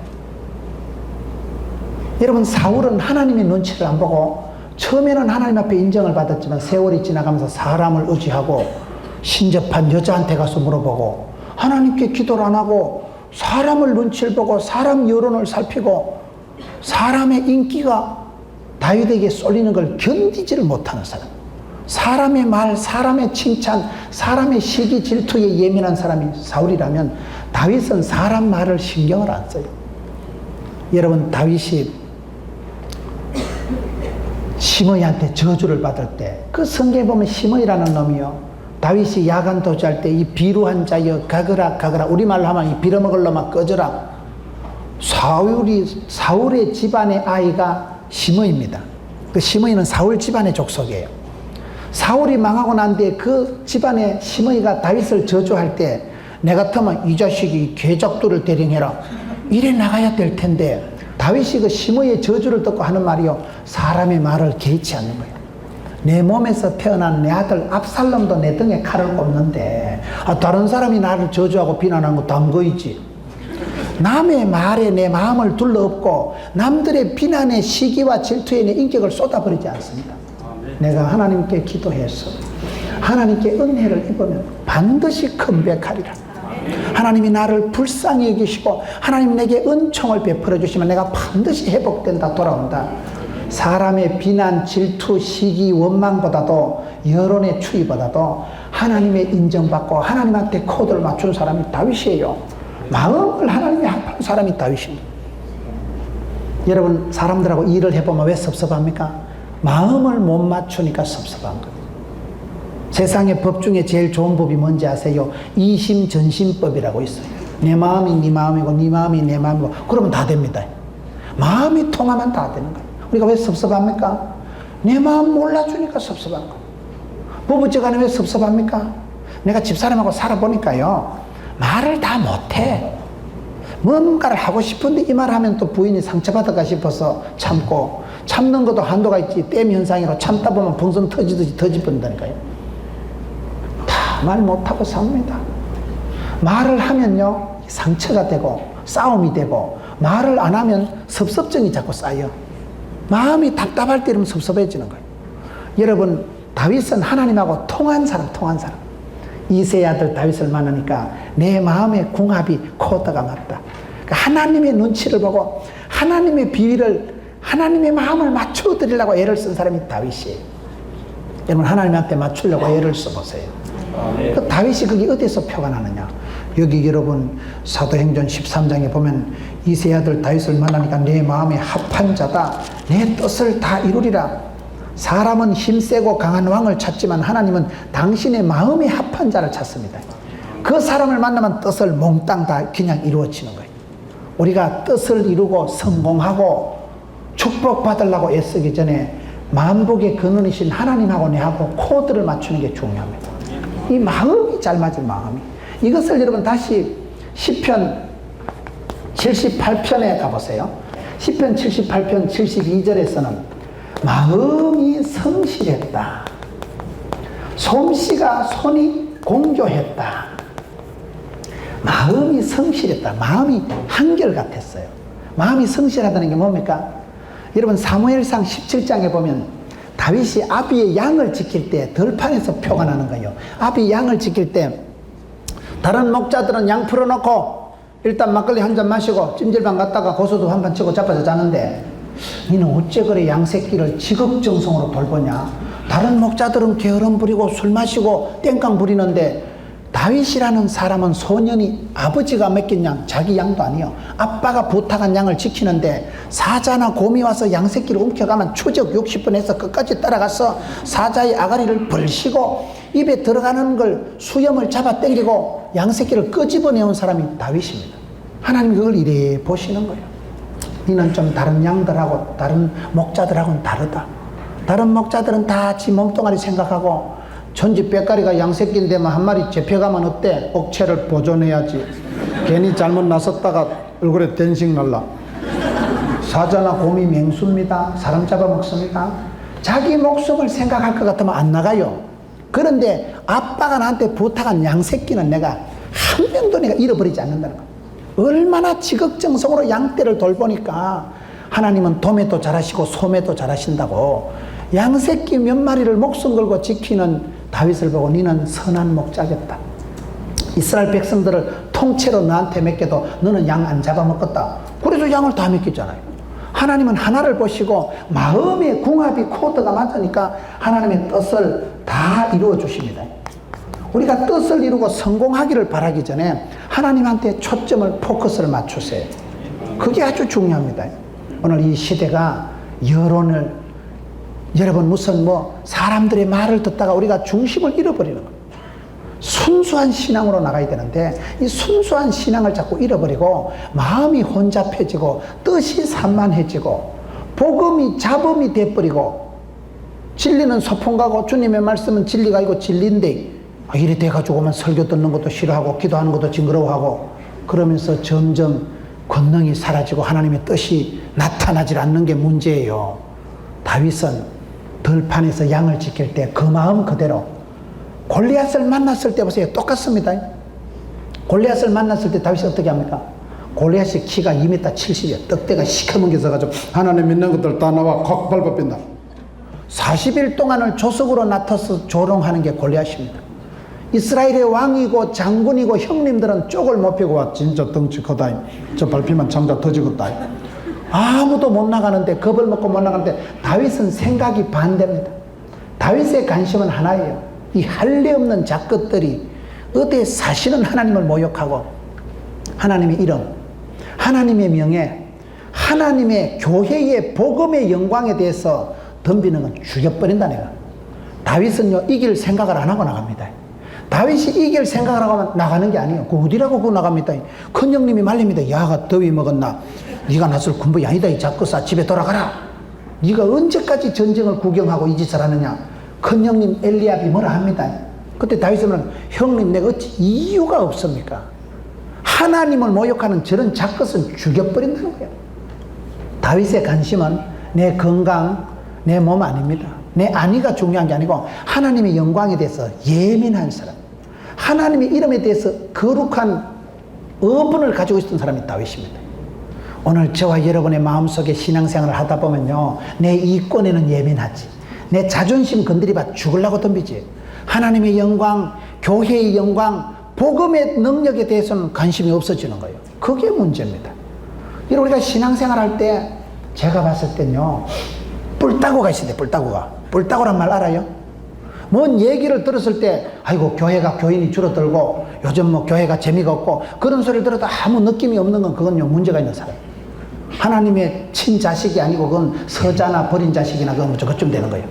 여러분 사울은 하나님의 눈치를 안 보고 처음에는 하나님 앞에 인정을 받았지만 세월이 지나가면서 사람을 의지하고 신접한 여자한테 가서 물어보고 하나님께 기도를 안 하고 사람을 눈치를 보고 사람 여론을 살피고 사람의 인기가 다윗에게 쏠리는 걸 견디지를 못하는 사람, 사람의 말, 사람의 칭찬, 사람의 시기 질투에 예민한 사람이 사울이라면 다윗은 사람 말을 신경을 안 써요. 여러분 다윗이 시므이한테 저주를 받을 때 그 성경에 보면 시므이라는 놈이요 다윗이 야간 도주할 때 이 비루한 자여 가거라 우리말로 하면 이 빌어먹을 놈아 꺼져라. 사울의 집안의 아이가 시므이입니다. 그 시므이는 사울 집안의 족속이에요. 사울이 망하고 난 뒤에 그 집안의 시므이가 다윗을 저주할 때 내 같으면 이 자식이 괴작들을 대령해라 이래 나가야 될 텐데 다윗이 그 시므이의 저주를 듣고 하는 말이요 사람의 말을 개의치 않는 거예요. 내 몸에서 태어난 내 아들 압살롬도 내 등에 칼을 꼽는데 다른 사람이 나를 저주하고 비난한 것도 안 거이지. 남의 말에 내 마음을 둘러엎고 남들의 비난의 시기와 질투에 내 인격을 쏟아버리지 않습니다. 내가 하나님께 기도해서 하나님께 은혜를 입으면 반드시 컴백하리라. 하나님이 나를 불쌍히 여기시고 하나님 내게 은총을 베풀어 주시면 내가 반드시 회복된다, 돌아온다. 사람의 비난, 질투, 시기, 원망보다도 여론의 추이보다도 하나님의 인정받고 하나님한테 코드를 맞춘 사람이 다윗이에요. 마음을 하나님이 합한 사람이 다윗입니다. 여러분 사람들하고 일을 해보면 왜 섭섭합니까? 마음을 못 맞추니까 섭섭한 거예요. 세상의 법 중에 제일 좋은 법이 뭔지 아세요? 이심전심법이라고 있어요. 내 마음이 네 마음이고 네 마음이 내 마음이고 그러면 다 됩니다. 마음이 통하면 다 되는 거예요. 우리가 왜 섭섭합니까? 내 마음 몰라주니까 섭섭한 거예요. 부부지간에 왜 섭섭합니까? 내가 집사람하고 살아보니까요 말을 다 못해. 뭔가를 하고 싶은데 이 말 하면 또 부인이 상처받을까 싶어서 참고 참는 것도 한도가 있지. 댐 현상으로 참다 보면 풍선 터지듯이 터집어진다니까요. 다 말 못하고 삽니다. 말을 하면요 상처가 되고 싸움이 되고, 말을 안 하면 섭섭증이 자꾸 쌓여. 마음이 답답할 때 이러면 섭섭해지는 거예요. 여러분, 다윗은 하나님하고 통한 사람. 이새의 아들 다윗을 만나니까 내 마음의 궁합이 코드가 맞다. 그러니까 하나님의 눈치를 보고 하나님의 비위를, 하나님의 마음을 맞춰 드리려고 애를 쓴 사람이 다윗이에요. 여러분, 하나님한테 맞추려고 애를 써보세요. 그 다윗이 그게 어디서 표가 나느냐? 여기 여러분 사도행전 13장에 보면 이새의 아들 다윗을 만나니까 내 마음에 합한 자다, 내 뜻을 다 이루리라. 사람은 힘세고 강한 왕을 찾지만 하나님은 당신의 마음에 합한 자를 찾습니다. 그 사람을 만나면 뜻을 몽땅 다 그냥 이루어지는 거예요. 우리가 뜻을 이루고 성공하고 축복받으려고 애쓰기 전에 만복의 근원이신 하나님하고 내하고 코드를 맞추는 게 중요합니다. 이 마음이 잘 맞을 마음이. 이것을 여러분 다시 시편 78편에 가보세요. 시편 78편 72절에서는 마음이 성실했다, 솜씨가 손이 공조했다. 마음이 성실했다. 마음이 한결같았어요. 마음이 성실하다는 게 뭡니까? 여러분 사무엘상 17장에 보면 다윗이 아비의 양을 지킬 때 들판에서 표가 나는 거예요. 아비 양을 지킬 때 다른 목자들은 양 풀어놓고 일단 막걸리 한 잔 마시고 찜질방 갔다가 고소도 한 판 치고 자빠져 자는데, 니는 어째 그래 양새끼를 지극정성으로 돌보냐? 다른 목자들은 게으름 부리고 술 마시고 땡깡 부리는데 다윗이라는 사람은 소년이 아버지가 맡긴 양, 자기 양도 아니요, 아빠가 부탁한 양을 지키는데 사자나 곰이 와서 양새끼를 움켜가면 추적 60번 해서 끝까지 따라가서 사자의 아가리를 벌시고 입에 들어가는 걸 수염을 잡아 당기고 양새끼를 끄집어내온 사람이 다윗입니다. 하나님이 그걸 이래 보시는 거예요. 너는 좀 다른 양들하고 다른 목자들하고는 다르다. 다른 목자들은 다 지 몸뚱아리 생각하고 전지 빽가리가 양새끼인데만 한 마리 잡혀가면 어때? 억체를 보존해야지. 괜히 잘못 나섰다가 얼굴에 댄식 날라. 사자나 곰이 맹수입니다. 사람 잡아먹습니다. 자기 목숨을 생각할 것 같으면 안 나가요. 그런데 아빠가 나한테 부탁한 양새끼는 내가 한 명도 내가 잃어버리지 않는다는 거예요. 얼마나 지극정성으로 양떼를 돌보니까 하나님은 도매도 잘하시고 소매도 잘하신다고. 양새끼 몇 마리를 목숨 걸고 지키는 다윗을 보고 너는 선한 목자겠다. 이스라엘 백성들을 통째로 너한테 맡겨도 너는 양 안 잡아먹겠다. 그래서 양을 다 맡겼잖아요. 하나님은 하나를 보시고 마음의 궁합이 코드가 맞으니까 하나님의 뜻을 다 이루어 주십니다. 우리가 뜻을 이루고 성공하기를 바라기 전에 하나님한테 초점을, 포커스를 맞추세요. 그게 아주 중요합니다. 오늘 이 시대가 여론을, 여러분 무슨 사람들의 말을 듣다가 우리가 중심을 잃어버리는 거예요. 순수한 신앙으로 나가야 되는데 이 순수한 신앙을 자꾸 잃어버리고 마음이 혼잡해지고 뜻이 산만해지고 복음이 잡음이 돼버리고 진리는 소풍 가고 주님의 말씀은 진리가 아니고 진리인데 이래 돼가지고만 설교 듣는 것도 싫어하고 기도하는 것도 징그러워하고 그러면서 점점 권능이 사라지고 하나님의 뜻이 나타나질 않는 게 문제예요. 다윗은 들판에서 양을 지킬 때 그 마음 그대로, 골리앗을 만났을 때 보세요. 똑같습니다. 골리앗을 만났을 때 다윗이 어떻게 합니까? 골리앗이 키가 2m 70이야. 떡대가 시커멓게서가지고 하나님 믿는 것들 다 나와 콕 밟아 뺀다. 40일 동안을 조석으로 나타서 조롱하는 게 골리앗입니다. 이스라엘의 왕이고 장군이고 형님들은 쪽을 못 펴고 와. 진짜 덩치 크다. 저 밟히면 장자 터지겠다. 아무도 못 나가는데, 겁을 먹고 못 나가는데 다윗은 생각이 반대입니다. 다윗의 관심은 하나예요. 이 할례 없는 작것들이 어디에 사시는 하나님을 모욕하고 하나님의 이름, 하나님의 명예, 하나님의 교회의 복음의 영광에 대해서 덤비는 건 죽여버린다. 내가 다윗은요 이길 생각을 안 하고 나갑니다. 다윗이 이길 생각을 하고 나가는 게 아니에요. 그 어디라고 그거 나갑니다. 큰 형님이 말립니다. 야가 더위 먹었나? 네가 나설 군복이 아니다. 이 작것아 집에 돌아가라. 네가 언제까지 전쟁을 구경하고 이 짓을 하느냐. 큰 형님 엘리압이 뭐라 합니다. 그때 다윗은 형님 내가 어찌 이유가 없습니까? 하나님을 모욕하는 저런 작것은 죽여버린다는 거예요. 다윗의 관심은 내 건강, 내 몸 아닙니다. 내 안위가 중요한 게 아니고 하나님의 영광에 대해서 예민한 사람, 하나님의 이름에 대해서 거룩한 어분을 가지고 있던 사람이 다윗입니다. 오늘 저와 여러분의 마음속에 신앙생활을 하다 보면요, 내 이권에는 예민하지, 내 자존심 건드리봐 죽으려고 덤비지, 하나님의 영광, 교회의 영광, 복음의 능력에 대해서는 관심이 없어지는 거예요. 그게 문제입니다. 여러분, 우리가 신앙생활 할 때 제가 봤을 땐요, 뿔따구가 있어야 돼. 뿔따구란 말 알아요? 뭔 얘기를 들었을 때 아이고 교회가 교인이 줄어들고 요즘 뭐 교회가 재미가 없고 그런 소리를 들어도 아무 느낌이 없는 건 그건요 문제가 있는 사람. 하나님의 친자식이 아니고 그건 서자나 버린 자식이나 그건 그쯤 되는 거예요.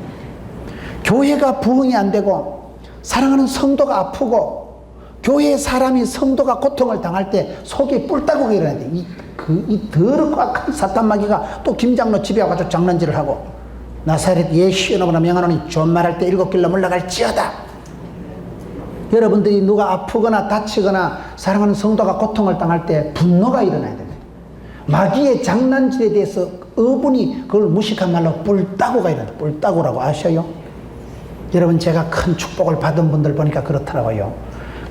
교회가 부흥이 안 되고 사랑하는 성도가 아프고 교회의 사람이 성도가 고통을 당할 때 속에 뿔따구가 일어나야 돼. 이 더럽고 악한 사탄마귀가 또 김장로 집에 와가지고 장난질을 하고 나사렛 예수 이름으로 명하노니 존말할 때 7길로 물러갈지어다. 여러분들이 누가 아프거나 다치거나 사랑하는 성도가 고통을 당할 때 분노가 일어나야 됩니다. 마귀의 장난질에 대해서 어분이 그걸 무식한 말로 뿔따구가 일어나요. 뿔따구라고 아셔요? 여러분, 제가 큰 축복을 받은 분들 보니까 그렇더라고요.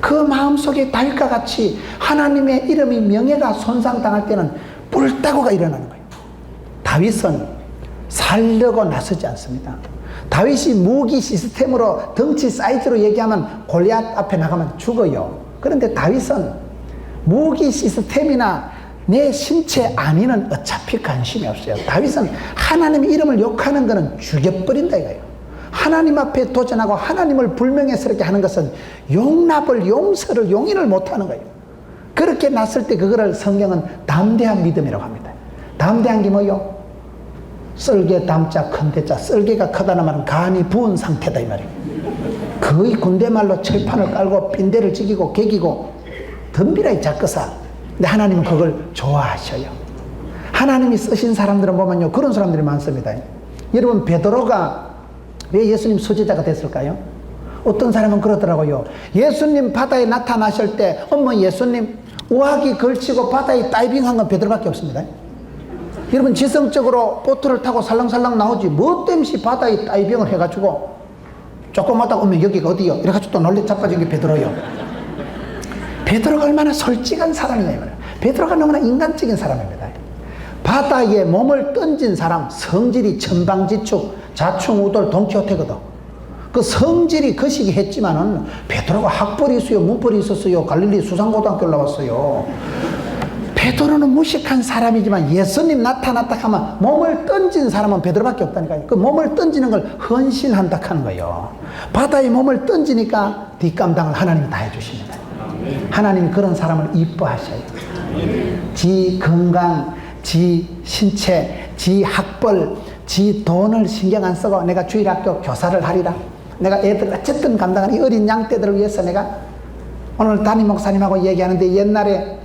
그 마음속에 다윗과 같이 하나님의 이름이 명예가 손상당할 때는 뿔따구가 일어나는 거예요. 다윗은 살려고 나서지 않습니다. 다윗이 무기 시스템으로 덩치 사이즈로 얘기하면 골리앗 앞에 나가면 죽어요. 그런데 다윗은 무기 시스템이나 내 신체 안위는 어차피 관심이 없어요. 다윗은 하나님의 이름을 욕하는 것은 죽여버린다 이거예요. 하나님 앞에 도전하고 하나님을 불명예스럽게 하는 것은 용납을, 용서를, 용인을 못하는 거예요. 그렇게 났을 때 그거를 성경은 담대한 믿음이라고 합니다. 담대한 게 뭐요? 썰개 담자 큰 대자, 썰개가 크다는 말은 간이 부은 상태다 이 말이에요. 거의 군대말로 철판을 깔고 빈대를 지기고 개기고 덤비라 이 작거사. 근데 하나님은 그걸 좋아하셔요. 하나님이 쓰신 사람들은 보면요 그런 사람들이 많습니다. 여러분, 베드로가 왜 예수님 수제자가 됐을까요? 어떤 사람은 그러더라고요. 예수님 바다에 나타나실 때 어머 예수님 우박이 걸치고 바다에 다이빙한 건 베드로밖에 없습니다. 여러분, 지성적으로 보트를 타고 살랑살랑 나오지 뭐 땜시 바다에 다이빙을 해가지고 조금 하다가 오면 여기가 어디요? 이래가지고 또 놀래 자빠진 게 베드로요. 베드로가 얼마나 솔직한 사람이냐 이 말이에요. 베드로가 너무나 인간적인 사람입니다. 바다에 몸을 던진 사람, 성질이 천방지축, 자충우돌, 돈키호테거든. 그 성질이 거시기 했지만은 베드로가 학벌이 있어요, 문벌이 있었어요. 갈릴리 수상고등학교 나왔어요. 베드로는 무식한 사람이지만 예수님 나타났다 하면 몸을 던진 사람은 베드로밖에 없다니까요. 그 몸을 던지는 걸 헌신한다 하는 거예요. 바다에 몸을 던지니까 뒷감당을 하나님이 다 해주십니다. 하나님이 그런 사람을 이뻐하셔요. 지 건강, 지 신체, 지 학벌, 지 돈을 신경 안 쓰고 내가 주일학교 교사를 하리라. 내가 애들 어쨌든 감당하는 이 어린 양떼들을 위해서 내가 오늘 담임 목사님하고 얘기하는데 옛날에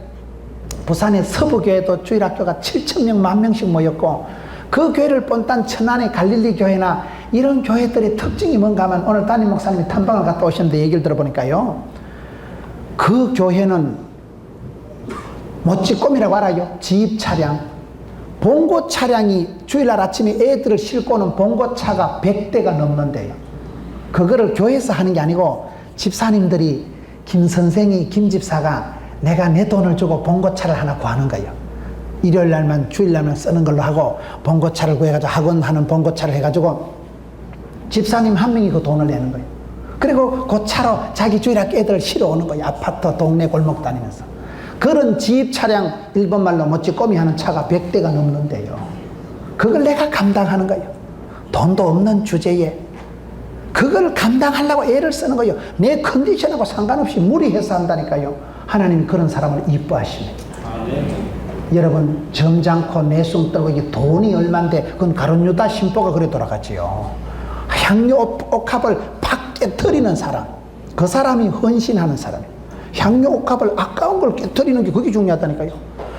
부산의 서부교회도 주일학교가 7,000명, 10,000명씩 모였고 그 교회를 본딴 천안의 갈릴리 교회나 이런 교회들의 특징이 뭔가 하면 오늘 담임 목사님이 탐방을 갔다 오셨는데 얘기를 들어보니까요. 그 교회는 모찌꼼이라고 알아요? 지입 차량. 봉고 차량이 주일날 아침에 애들을 싣고 오는 봉고차가 100대가 넘는데요. 그거를 교회에서 하는 게 아니고 집사님들이 김 선생이, 김 집사가 내가 내 돈을 주고 봉고차를 하나 구하는 거예요. 일요일날만 주일날만 쓰는 걸로 하고 봉고차를 구해가지고 학원 하는 봉고차를 해가지고 집사님 한 명이 그 돈을 내는 거예요. 그리고 그 차로 자기 주일학교 애들을 실어 오는 거예요. 아파트 동네 골목 다니면서. 그런 지입 차량, 일본말로 모찌꼬미 하는 차가 100대가 넘는데요. 그걸 내가 감당하는 거예요. 돈도 없는 주제에 그걸 감당하려고 애를 쓰는 거예요. 내 컨디션하고 상관없이 무리해서 한다니까요. 하나님이 그런 사람을 이뻐하십니다. 여러분, 점잖고 내숭 떨고 이게 돈이 얼만데 그건 가룟유다 신보가 그래 돌아가지요. 향유 옥합을 팍 깨트리는 사람, 그 사람이 헌신하는 사람이에요. 향유 옥합을 아까운 걸 깨트리는 게 그게 중요하다니까요.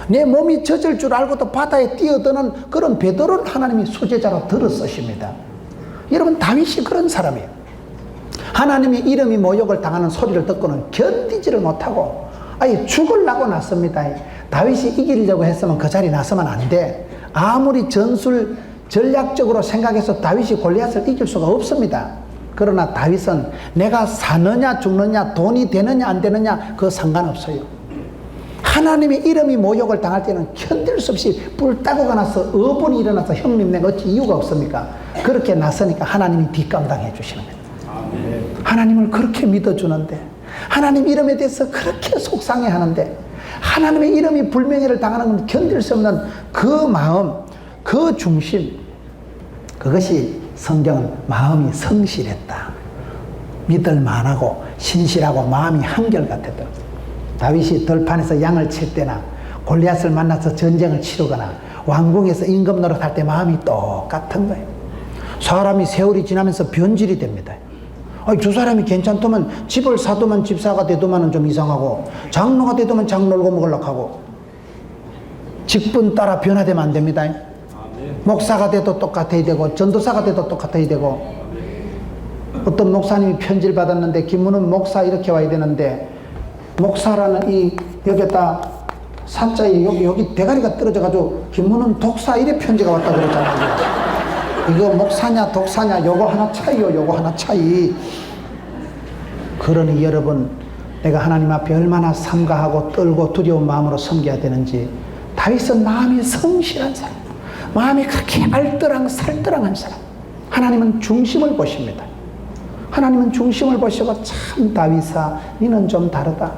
내 몸이 젖을 줄 알고도 바다에 뛰어드는 그런 베드로를 하나님이 수제자로 들어 쓰십니다. 여러분, 다윗이 그런 사람이에요. 하나님의 이름이 모욕을 당하는 소리를 듣고는 견디지를 못하고 아예 죽으려고 났습니다. 다윗이 이기려고 했으면 그 자리에 나서면 안 돼. 아무리 전술 전략적으로 생각해서 다윗이 골리앗을 이길 수가 없습니다. 그러나 다윗은 내가 사느냐 죽느냐 돈이 되느냐 안 되느냐 그거 상관없어요. 하나님의 이름이 모욕을 당할 때는 견딜 수 없이 뿔따구가 나서 어분이 일어나서 형님 내가 어찌 이유가 없습니까? 그렇게 나서니까 하나님이 뒷감당해 주시는 거예요. 하나님을 그렇게 믿어주는데, 하나님 이름에 대해서 그렇게 속상해 하는데, 하나님의 이름이 불명예를 당하는 건 견딜 수 없는 그 마음, 그 중심, 그것이 성경은 마음이 성실했다, 믿을만하고 신실하고 마음이 한결같았다. 다윗이 들판에서 양을 칠 때나 골리앗을 만나서 전쟁을 치르거나 왕궁에서 임금 노릇할 때 마음이 똑같은 거예요. 사람이 세월이 지나면서 변질이 됩니다. 저 사람이 괜찮다면 집을 사두면 집사가 되더만은 좀 이상하고, 장로가 되더만 장로를 먹으려고 하고, 직분 따라 변화되면 안 됩니다. 목사가 돼도 똑같아야 되고, 전도사가 돼도 똑같아야 되고. 어떤 목사님이 편지를 받았는데 김문은 목사 이렇게 와야 되는데, 목사라는 이 여기다 사자에 여기 대가리가 떨어져가지고 김문은 독사 이래 편지가 왔다 그랬잖아요. 이거 목사냐 독사냐 요거 하나 차이요, 요거 하나 차이. 그러니 여러분, 내가 하나님 앞에 얼마나 삼가하고 떨고 두려운 마음으로 섬겨야 되는지. 다윗은 마음이 성실한 사람, 마음이 그렇게 알뜰랑살뜰한 사람. 하나님은 중심을 보십니다. 하나님은 중심을 보시고, 참 다윗아 너는 좀 다르다.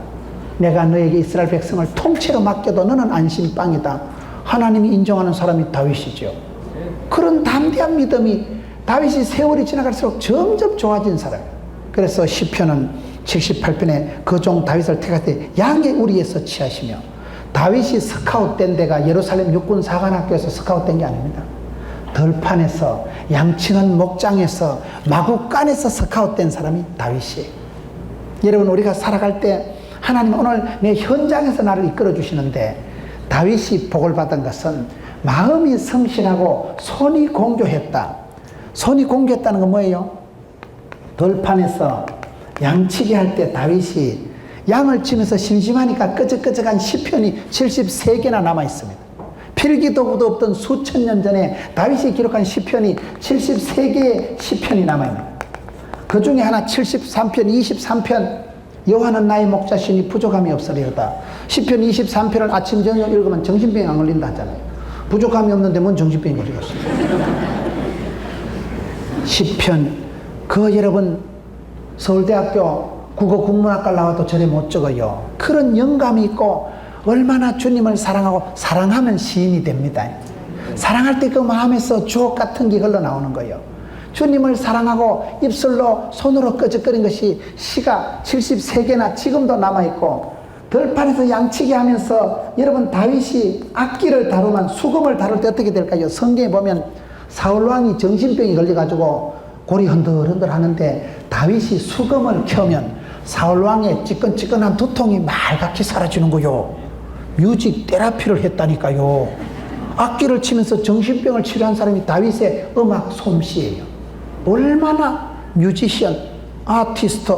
내가 너에게 이스라엘 백성을 통째로 맡겨도 너는 안심빵이다. 하나님이 인정하는 사람이 다윗이죠. 그런 담대한 믿음이 다윗이 세월이 지나갈수록 점점 좋아진 사람이에요. 그래서 시편은 78편에 그 종 다윗을 택할 때 양의 우리에서 취하시며, 다윗이 스카웃된 데가 예루살렘 육군 사관학교에서 스카웃된 게 아닙니다. 들판에서 양치는 목장에서 마구간에서 스카웃된 사람이 다윗이에요. 여러분, 우리가 살아갈 때 하나님 오늘 내 현장에서 나를 이끌어 주시는데, 다윗이 복을 받은 것은 마음이 성실하고 손이 공교했다. 손이 공교했다는 건 뭐예요? 들판에서 양치기 할 때 다윗이 양을 치면서 심심하니까 끄적끄적한 시편이 73개나 남아 있습니다. 필기도구도 없던 수천 년 전에 다윗이 기록한 시편이 73개의 시편이 남아 있습니다. 그 중에 하나 73편, 23편, 여호와는 나의 목자시니 부족함이 없으리로다. 시편 23편을 아침 저녁 읽으면 정신병이 안 걸린다 하잖아요. 부족함이 없는데 뭔 정신병이 걸리겠어요. 시편, 그 여러분 서울대학교 국어국문학과 나와도 저래 못 적어요. 그런 영감이 있고, 얼마나 주님을 사랑하고, 사랑하면 시인이 됩니다. 사랑할 때 그 마음에서 주옥 같은 게 흘러나오는 거예요. 주님을 사랑하고 입술로 손으로 끄적거린 것이 시가 73개나 지금도 남아있고, 들판에서 양치기 하면서 여러분 다윗이 악기를 다루면, 수금을 다룰 때 어떻게 될까요? 성경에 보면 사울왕이 정신병이 걸려가지고 골이 흔들흔들 하는데, 다윗이 수금을 켜면 사울왕의 찌끈찌끈한 두통이 말갛게 사라지는 거요. 뮤직 테라피를 했다니까요. 악기를 치면서 정신병을 치료한 사람이 다윗의 음악 솜씨예요. 얼마나 뮤지션, 아티스트,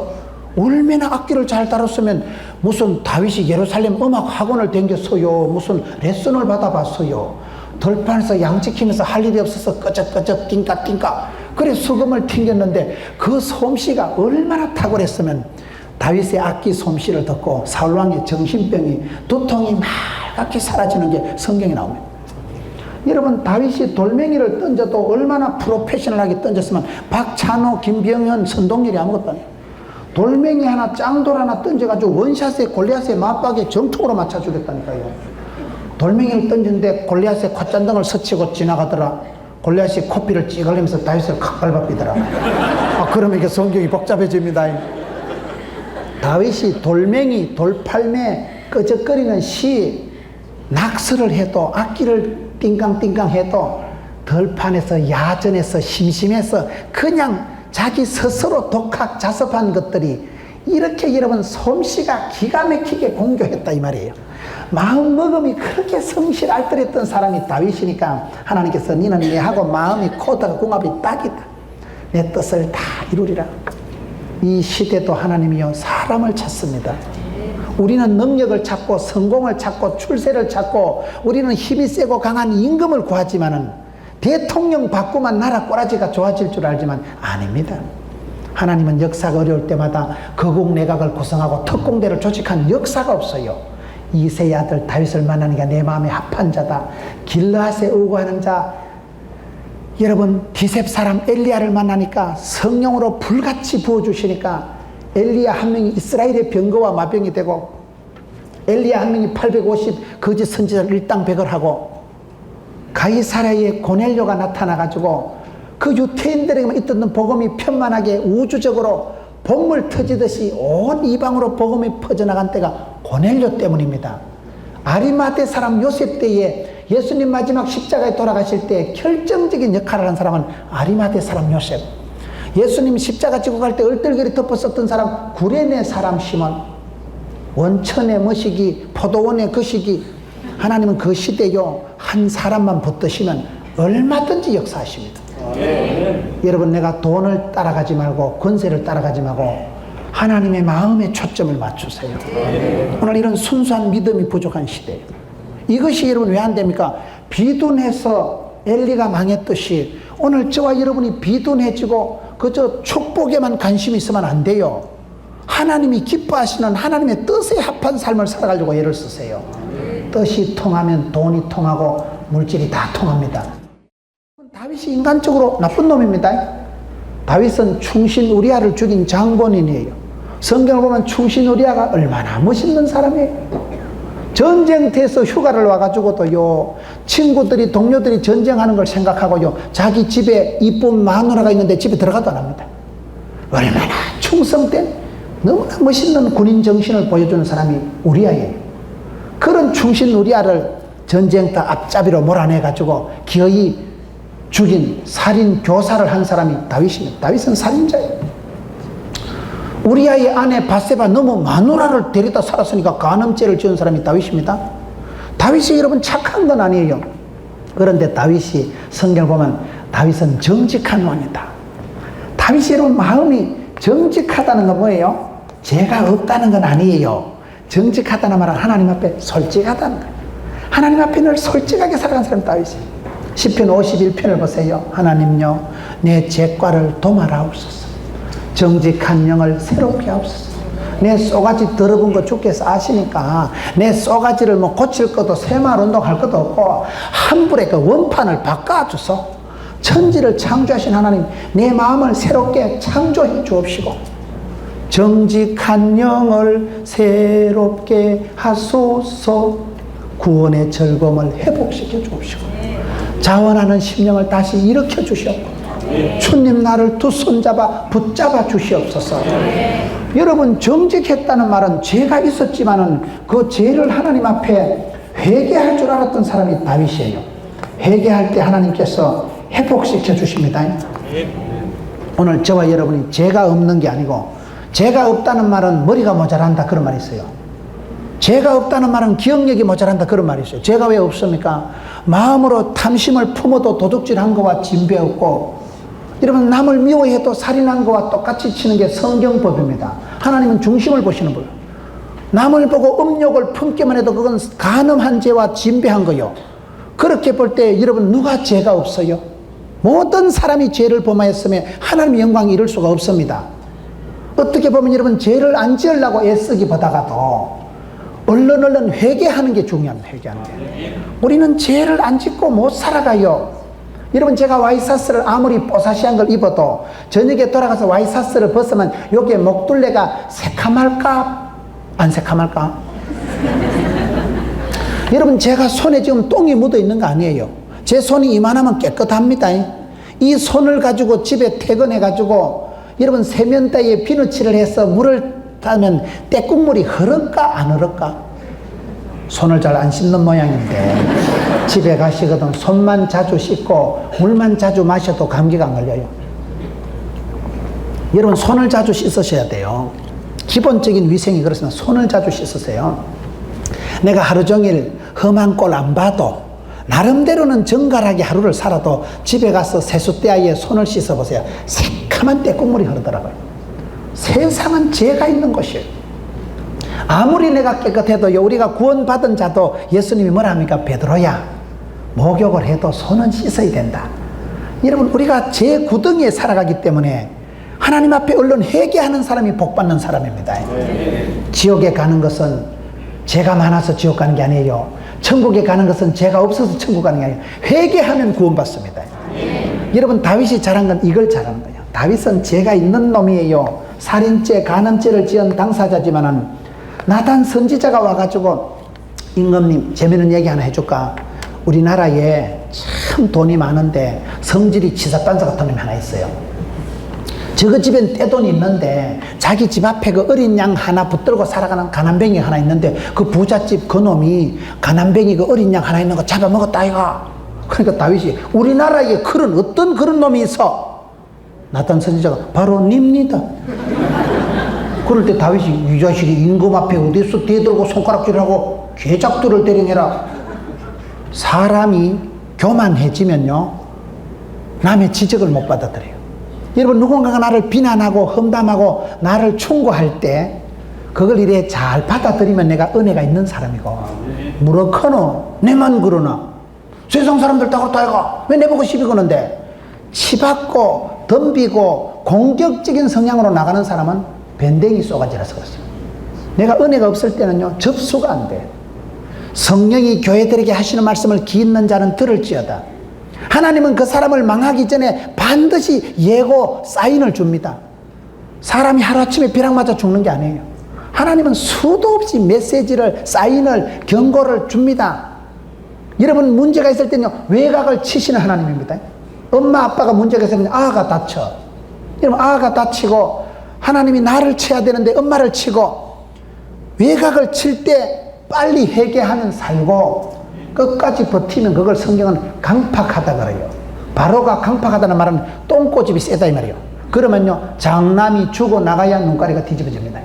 얼마나 악기를 잘 다뤘으면 무슨 다윗이 예루살렘 음악 학원을 댕겼어요. 무슨 레슨을 받아봤어요. 들판에서 양치키면서 할 일이 없어서 끄적끄적 띵까띵까 그래 수금을 튕겼는데, 그 솜씨가 얼마나 탁월했으면 다윗의 악기 솜씨를 듣고 사울왕의 정신병이, 두통이 맑게 사라지는 게 성경에 나옵니다. 여러분, 다윗이 돌멩이를 던져도 얼마나 프로페셔널하게 던졌으면 박찬호, 김병현, 선동열이 아무것도 아니에요. 돌멩이 하나, 짱돌 하나 던져가지고 원샷에 골리앗의 맞박에 정통으로 맞춰주겠다니까요. 돌멩이를 던졌는데 골리앗의 콧잔등을 스치고 지나가더라. 골리앗이 코피를 찌글리면서 다윗을 칵 밟아비더라. 그러면 이게 성경이 복잡해집니다. 다윗이 돌멩이, 돌팔매, 끄적거리는 시, 낙서를 해도, 악기를 띵깡띵깡 해도 들판에서, 야전에서, 심심해서 그냥 자기 스스로 독학 자습한 것들이 이렇게 여러분 솜씨가 기가 막히게 공교했다 이 말이에요. 마음먹음이 그렇게 성실 알뜰했던 사람이 다윗이니까 하나님께서 너는 내하고 마음이 코드가 궁합이 딱이다. 내 뜻을 다 이루리라. 이 시대도 하나님이요 사람을 찾습니다. 우리는 능력을 찾고 성공을 찾고 출세를 찾고 우리는 힘이 세고 강한 임금을 구하지만은 대통령 바꾸면 나라 꼬라지가 좋아질 줄 알지만 아닙니다. 하나님은 역사가 어려울 때마다 거국 내각을 구성하고 특공대를 조직한 역사가 없어요. 이새의 아들 다윗을 만나니까 내 마음에 합한 자다. 길르앗에 의거하는 자. 여러분, 디셉 사람 엘리야를 만나니까 성령으로 불같이 부어주시니까 엘리야 한 명이 이스라엘의 병거와 마병이 되고, 엘리야 한 명이 850 거짓 선지자를 일당백을 하고, 가이사랴의 고넬료가 나타나가지고 그 유태인들에게만 있던 복음이 편만하게 우주적으로 봇물 터지듯이 온 이방으로 복음이 퍼져나간 때가 고넬료 때문입니다. 아리마대 사람 요셉 때에 예수님 마지막 십자가에 돌아가실 때 결정적인 역할을 한 사람은 아리마대 사람 요셉. 예수님 십자가 지고 갈 때 얼떨결에 덮었었던 사람 구레네 사람 시몬. 원천의 머시기, 포도원의 거시기. 하나님은 그 시대요, 한 사람만 붙드시면 얼마든지 역사하십니다. 여러분, 내가 돈을 따라가지 말고 권세를 따라가지 말고 하나님의 마음에 초점을 맞추세요. 오늘 이런 순수한 믿음이 부족한 시대예요. 이것이 여러분 왜 안 됩니까? 비둔해서 엘리가 망했듯이 오늘 저와 여러분이 비둔해지고 그저 축복에만 관심이 있으면 안 돼요. 하나님이 기뻐하시는 하나님의 뜻에 합한 삶을 살아가려고 애를 쓰세요. 뜻이 통하면 돈이 통하고 물질이 다 통합니다. 다윗이 인간적으로 나쁜 놈입니다. 다윗은 충신 우리아를 죽인 장본인이에요. 성경을 보면 충신 우리아가 얼마나 멋있는 사람이에요. 전쟁터에서 휴가를 와가지고도요, 친구들이 동료들이 전쟁하는 걸 생각하고요, 자기 집에 이쁜 마누라가 있는데 집에 들어가도 안 합니다. 얼마나 충성된 너무나 멋있는 군인 정신을 보여주는 사람이 우리아예요. 그런 충신 우리아를 전쟁터 앞잡이로 몰아내가지고 기어이 죽인 살인 교사를 한 사람이 다윗입니다. 다윗은 살인자예요. 우리아의 아내 바세바 너무 마누라를 데리다 살았으니까 간음죄를 지은 사람이 다윗입니다. 다윗이 여러분 착한 건 아니에요. 그런데 다윗이 성경을 보면 다윗은 정직한 왕이다. 다윗이 여러분 마음이 정직하다는 건 뭐예요? 죄가 없다는 건 아니에요. 정직하다는 말은 하나님 앞에 솔직하다는 거예요. 하나님 앞에 늘 솔직하게 살아간 사람 다윗이에요. 시편 51편을 보세요. 하나님요, 내 죄과를 도말하옵소서. 정직한 영을 새롭게 하옵소서. 내 쏘가지 더러운 거 주께서 아시니까 내 쏘가지를 뭐 고칠 것도 새마을 운동할 것도 없고 한 불에 그 원판을 바꿔주소. 천지를 창조하신 하나님, 내 마음을 새롭게 창조해 주옵시고 정직한 영을 새롭게 하소서. 구원의 즐거움을 회복시켜 주옵시고 자원하는 심령을 다시 일으켜 주시옵고 주님 나를 두 손잡아 붙잡아 주시옵소서. 여러분, 정직했다는 말은 죄가 있었지만은 그 죄를 하나님 앞에 회개할 줄 알았던 사람이 다윗이에요. 회개할 때 하나님께서 회복시켜 주십니다. 오늘 저와 여러분이 죄가 없는 게 아니고, 죄가 없다는 말은 머리가 모자란다 그런 말이 있어요. 죄가 없다는 말은 기억력이 모자란다 그런 말이 있어요. 죄가 왜 없습니까? 마음으로 탐심을 품어도 도둑질한 거와 진배없고, 여러분 남을 미워해도 살인한 거와 똑같이 치는 게 성경법입니다. 하나님은 중심을 보시는 거예요. 남을 보고 음욕을 품기만 해도 그건 간음한 죄와 진배한 거요. 그렇게 볼 때 여러분 누가 죄가 없어요? 모든 사람이 죄를 범하였으면 하나님의 영광이 이룰 수가 없습니다. 어떻게 보면 여러분 죄를 안 지으려고 애쓰기보다가도 얼른 회개하는 게 중요합니다. 회개하는 게. 우리는 죄를 안 짓고 못 살아가요. 여러분, 제가 와이셔츠를 아무리 뽀사시한 걸 입어도 저녁에 돌아가서 와이셔츠를 벗으면 여기에 목둘레가 새카말까? 안 새카말까? 여러분, 제가 손에 지금 똥이 묻어 있는 거 아니에요. 제 손이 이만하면 깨끗합니다. 이 손을 가지고 집에 퇴근해가지고 여러분 세면대에 비누칠을 해서 물을 타면 때국물이 흐를까 안 흐를까? 손을 잘 안 씻는 모양인데 집에 가시거든 손만 자주 씻고 물만 자주 마셔도 감기가 안 걸려요. 여러분, 손을 자주 씻으셔야 돼요. 기본적인 위생이 그렇습니다. 손을 자주 씻으세요. 내가 하루 종일 험한 꼴 안 봐도 나름대로는 정갈하게 하루를 살아도 집에 가서 세숫대야에 손을 씻어보세요. 새카만 때국물이 흐르더라고요. 세상은 죄가 있는 곳이에요. 아무리 내가 깨끗해도요, 우리가 구원받은 자도 예수님이 뭐라 합니까? 베드로야, 목욕을 해도 손은 씻어야 된다. 여러분, 우리가 제 구덩이에 살아가기 때문에 하나님 앞에 얼른 회개하는 사람이 복받는 사람입니다. 지옥에 가는 것은 죄가 많아서 지옥 가는 게 아니에요. 천국에 가는 것은 죄가 없어서 천국 가는 게 아니에요. 회개하면 구원받습니다. 여러분, 다윗이 잘한 건 이걸 잘한 거예요. 다윗은 죄가 있는 놈이에요. 살인죄, 간음죄를 지은 당사자지만은 나단 선지자가 와가지고, 임금님 재미있는 얘기 하나 해줄까? 우리나라에 참 돈이 많은데 성질이 치사반사 같은 놈이 하나 있어요. 저거 집엔 떼돈이 있는데 자기 집 앞에 그 어린 양 하나 붙들고 살아가는 가난뱅이 하나 있는데, 그 부잣집 그 놈이 가난뱅이 그 어린 양 하나 있는 거 잡아먹었다 이가. 그러니까 다윗이, 우리나라에 그런 어떤 그런 놈이 있어? 나단 선지자가, 바로 닙니다. 그럴 때 다윗이, 이 자식이 임금 앞에 어디서 대들고 손가락질하고 괴작들을 대령해라. 사람이 교만해지면요, 남의 지적을 못 받아들여요. 여러분, 누군가가 나를 비난하고 험담하고 나를 충고할 때 그걸 이래 잘 받아들이면 내가 은혜가 있는 사람이고, 무럭커노 내만 그러나 세상 사람들 다 그렇다 해가 왜 내보고 시비 거는데, 치받고 덤비고 공격적인 성향으로 나가는 사람은 밴댕이 쏘가지라서 그렇습니다. 내가 은혜가 없을 때는요, 접수가 안 돼. 성령이 교회들에게 하시는 말씀을 귀 있는 자는 들을지어다. 하나님은 그 사람을 망하기 전에 반드시 예고 사인을 줍니다. 사람이 하루아침에 벼락 맞아 죽는 게 아니에요. 하나님은 수도 없이 메시지를, 사인을, 경고를 줍니다. 여러분, 문제가 있을 때는요, 외곽을 치시는 하나님입니다. 엄마 아빠가 문제가 있으면 아가 다쳐. 여러분, 아가 다치고 하나님이 나를 쳐야 되는데 엄마를 치고, 외곽을 칠 때 빨리 회개하면 살고 끝까지 버티면 그걸 성경은 강팍하다 그래요. 바로가 강팍하다는 말은 똥꼬집이 세다 이 말이에요. 그러면요, 장남이 죽어 나가야 눈가리가 뒤집어집니다.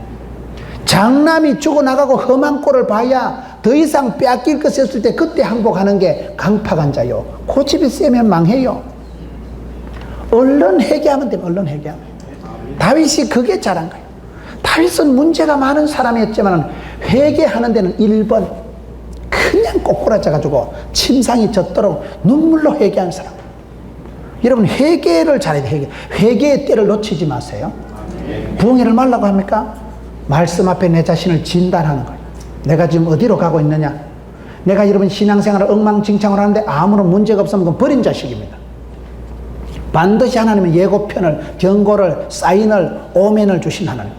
장남이 죽어 나가고 험한 꼴을 봐야 더 이상 빼앗길 것이 없을 때 그때 항복하는 게 강팍한 자요. 고집이 세면 망해요. 얼른 회개하면 돼요. 얼른 회개하면. 다윗이 그게 잘한 거예요. 다윗은 문제가 많은 사람이었지만 회개하는 데는 1번 그냥 꼬꾸라져가지고 침상이 젖도록 눈물로 회개하는 사람. 여러분, 회개를 잘해야 돼요. 회개의 때를 놓치지 마세요. 부흥회를 말라고 합니까? 말씀 앞에 내 자신을 진단하는 거예요. 내가 지금 어디로 가고 있느냐? 내가 여러분 신앙생활을 엉망진창으로 하는데 아무런 문제가 없으면 그건 버린 자식입니다. 반드시 하나님은 예고편을, 경고를, 사인을, 오멘을 주신 하나님.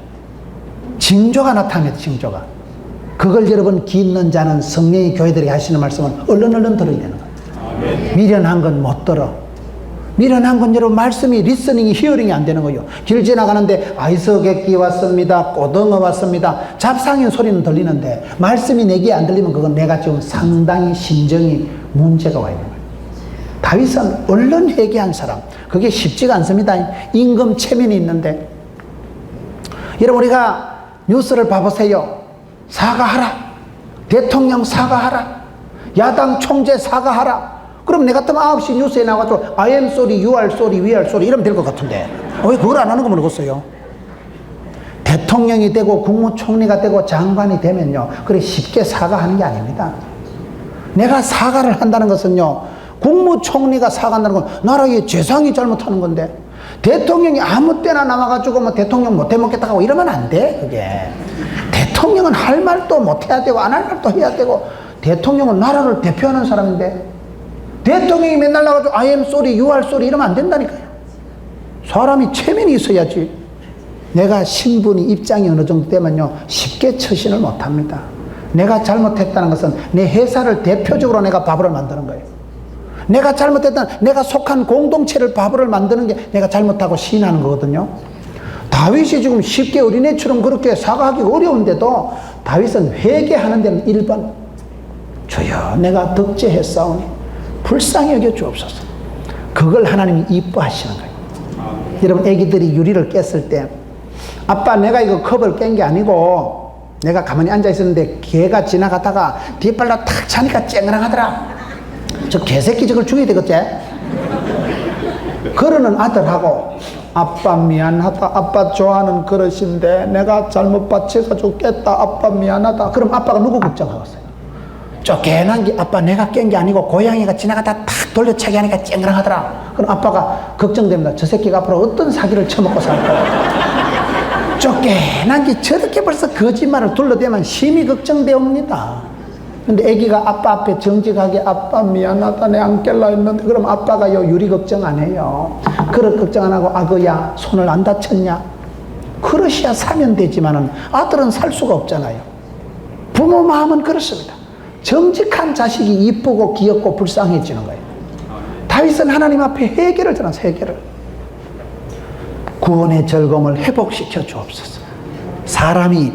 징조가 나타납니다. 징조가. 그걸 여러분 귀 있는 자는 성령이 교회들에게 하시는 말씀은 얼른 들어야 되는 거예요. 미련한 건 못 들어. 미련한 건 여러분 말씀이 리스닝이, 히어링이 안 되는 거예요. 길 지나가는데 아이서객기 왔습니다, 꼬등어 왔습니다, 잡상인 소리는 들리는데 말씀이 내 귀에 안 들리면 그건 내가 지금 상당히 심정이 문제가 와 있는 거예요. 다윗은 얼른 회개한 사람. 그게 쉽지가 않습니다. 임금 체면이 있는데. 여러분, 우리가 뉴스를 봐보세요. 사과하라. 대통령 사과하라. 야당 총재 사과하라. 그럼 내 같으면 9시 뉴스에 나와가지고 I am sorry, you are sorry, we are sorry 이러면 될 것 같은데 왜 그걸 안 하는 거 모르겠어요. 대통령이 되고 국무총리가 되고 장관이 되면요, 그래 쉽게 사과하는 게 아닙니다. 내가 사과를 한다는 것은요, 국무총리가 사과한다는 건 나라의 재상이 잘못하는 건데, 대통령이 아무 때나 나와가지고 뭐 대통령 못해 먹겠다 하고 이러면 안 돼. 그게 대통령은 할 말도 못해야 되고 안 할 말도 해야 되고, 대통령은 나라를 대표하는 사람인데 대통령이 맨날 나와가지고 I am sorry, you are sorry 이러면 안 된다니까요. 사람이 체면이 있어야지. 내가 신분이, 입장이 어느 정도 되면요, 쉽게 처신을 못합니다. 내가 잘못했다는 것은 내 회사를 대표적으로 내가 바보를 만드는 거예요. 내가 잘못했다는, 내가 속한 공동체를 바보를 만드는 게 내가 잘못하고 시인하는 거거든요. 다윗이 지금 쉽게 어린애처럼 그렇게 사과하기가 어려운데도 다윗은 회개하는 데는 1번 주여 내가 덕죄했사오니 불쌍히 여겨 주옵소서. 그걸 하나님이 이뻐하시는 거예요. 여러분, 애기들이 유리를 깼을 때 아빠 내가 이거 컵을 깬 게 아니고 내가 가만히 앉아 있었는데 개가 지나가다가 뒷발로 탁 차니까 쨍랑하더라. 저 개새끼 저걸 죽여야 되겠지? 그러는 아들하고 아빠 미안하다, 아빠 좋아하는 그릇인데 내가 잘못 받쳐가지고 깼다, 아빠 미안하다. 그럼 아빠가 누구 걱정하겠어요? 쫓겨난 게 아빠 내가 깬 게 아니고 고양이가 지나가다 탁 돌려차기 하니까 쨍그랑하더라. 그럼 아빠가 걱정됩니다. 저 새끼가 앞으로 어떤 사기를 쳐먹고 살까. 쫓겨난 게 저렇게 벌써 거짓말을 둘러대면 심히 걱정되옵니다. 근데 아기가 아빠 앞에 정직하게 아빠 미안하다 내 안 깰라 했는데 그럼 아빠가 요 유리 걱정 안 해요. 그릇 걱정 안 하고 아그야 손을 안 다쳤냐. 그릇이야 사면 되지만은 아들은 살 수가 없잖아요. 부모 마음은 그렇습니다. 정직한 자식이 이쁘고 귀엽고 불쌍해지는 거예요. 다윗은 하나님 앞에 회개를 드렸어요. 회개를. 구원의 즐거움을 회복시켜 주옵소서. 사람이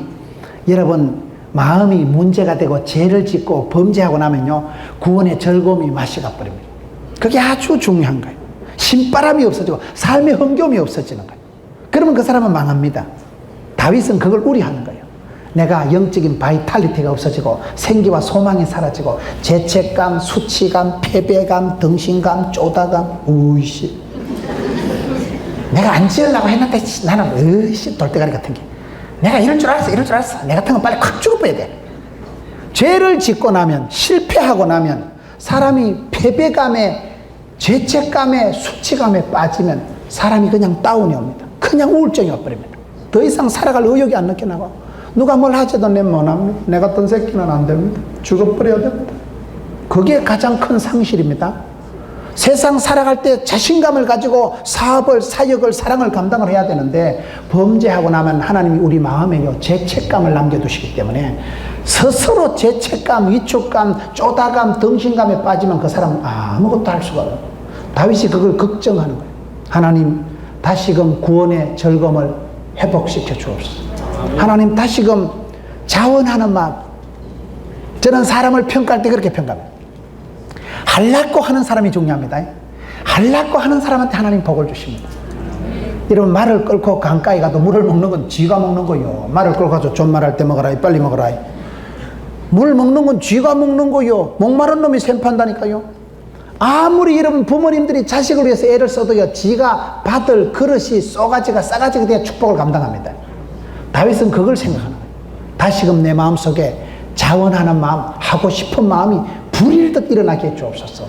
여러분 마음이 문제가 되고 죄를 짓고 범죄하고 나면요 구원의 즐거움이 맛이 가버립니다. 그게 아주 중요한 거예요. 신바람이 없어지고 삶의 흥겨움이 없어지는 거예요. 그러면 그 사람은 망합니다. 다윗은 그걸 우려하는 거예요. 내가 영적인 바이탈리티가 없어지고 생기와 소망이 사라지고 죄책감, 수치감, 패배감, 등신감, 쪼다감, 우이씨 내가 안 지으려고 했는데 나는 으이씨 돌대가리 같은 게 내가 이럴 줄 알았어 이럴 줄 알았어 내 같은 건 빨리 확 죽어버려야 돼. 죄를 짓고 나면 실패하고 나면 사람이 패배감에 죄책감에 수치감에 빠지면 사람이 그냥 다운이 옵니다. 그냥 우울증이 와버립니다. 더 이상 살아갈 의욕이 안 느껴나고 누가 뭘 하지도 내 못합니다. 내 같은 새끼는 안 됩니다. 죽어버려야 됩니다. 그게 가장 큰 상실입니다. 세상 살아갈 때 자신감을 가지고 사업을, 사역을, 사랑을 감당을 해야 되는데 범죄하고 나면 하나님이 우리 마음에 죄책감을 남겨두시기 때문에 스스로 죄책감, 위축감, 쪼다감, 등신감에 빠지면 그 사람은 아무것도 할 수가 없어요. 다윗이 그걸 걱정하는 거예요. 하나님 다시금 구원의 즐거움을 회복시켜 주옵소서. 하나님 다시금 자원하는 마음. 저는 사람을 평가할 때 그렇게 평가합니다. 할라고 하는 사람이 중요합니다. 할라고 하는 사람한테 하나님 복을 주십니다. 여러분 말을 끌고 강가에 가도 물을 먹는 건 쥐가 먹는 거요. 말을 끌고 가서 존말할 때 먹어라 빨리 먹어라. 물 먹는 건 쥐가 먹는 거요. 목마른 놈이 샘판다니까요. 아무리 여러분 부모님들이 자식을 위해서 애를 써도요 지가 받을 그릇이 쏘가지가 싸가지가 돼야 축복을 감당합니다. 다윗은 그걸 생각하는 거예요. 다시금 내 마음속에 자원하는 마음, 하고 싶은 마음이 불일 듯 일어나게 해주옵소서.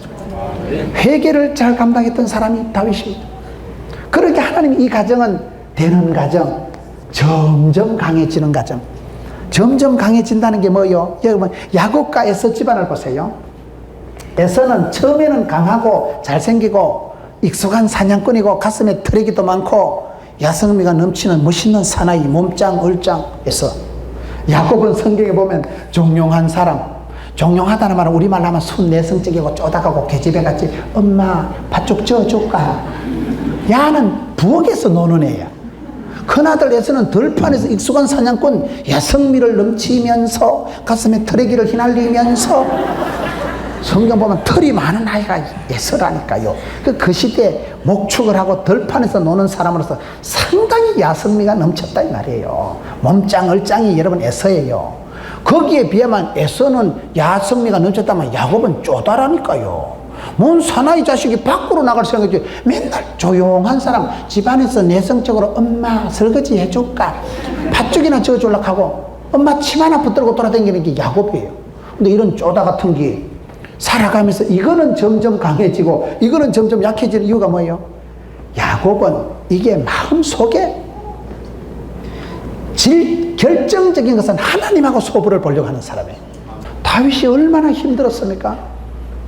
회개를 잘 감당했던 사람이 다윗입니다. 그러니까 하나님이 이 가정은 되는 가정, 점점 강해지는 가정. 점점 강해진다는 게 뭐예요? 여러분 야곱과 에서 집안을 보세요. 에서는 처음에는 강하고 잘생기고 익숙한 사냥꾼이고 가슴에 트레기도 많고 야성미가 넘치는 멋있는 사나이, 몸짱, 얼짱 에서. 야곱은 성경에 보면 종용한 사람, 종용하다는 말은 우리말로 하면 순내성적이고 쪼다가고 계집애 같이 엄마 밥 좀 쪄줄까? 야는 부엌에서 노는 애야. 큰아들 에서는 들판에서 익숙한 사냥꾼, 야성미를 넘치면서 가슴에 트레기를 휘날리면서 성경 보면 털이 많은 아이가 에서라니까요. 그 시대에 목축을 하고 들판에서 노는 사람으로서 상당히 야성미가 넘쳤다 이 말이에요. 몸짱 얼짱이 여러분 에서예요. 거기에 비하면 에서는 야성미가 넘쳤다면 야곱은 쪼다라니까요. 뭔 사나이 자식이 밖으로 나갈 생각이지. 맨날 조용한 사람 집안에서 내성적으로 엄마 설거지 해줄까? 팥죽이나 저어주려고 하고 엄마 침 하나 붙들고 돌아다니는 게 야곱이에요. 근데 이런 쪼다 같은 게 살아가면서 이거는 점점 강해지고 이거는 점점 약해지는 이유가 뭐예요? 야곱은 이게 마음속에 결정적인 것은 하나님하고 소부를 보려고 하는 사람이에요. 다윗이 얼마나 힘들었습니까?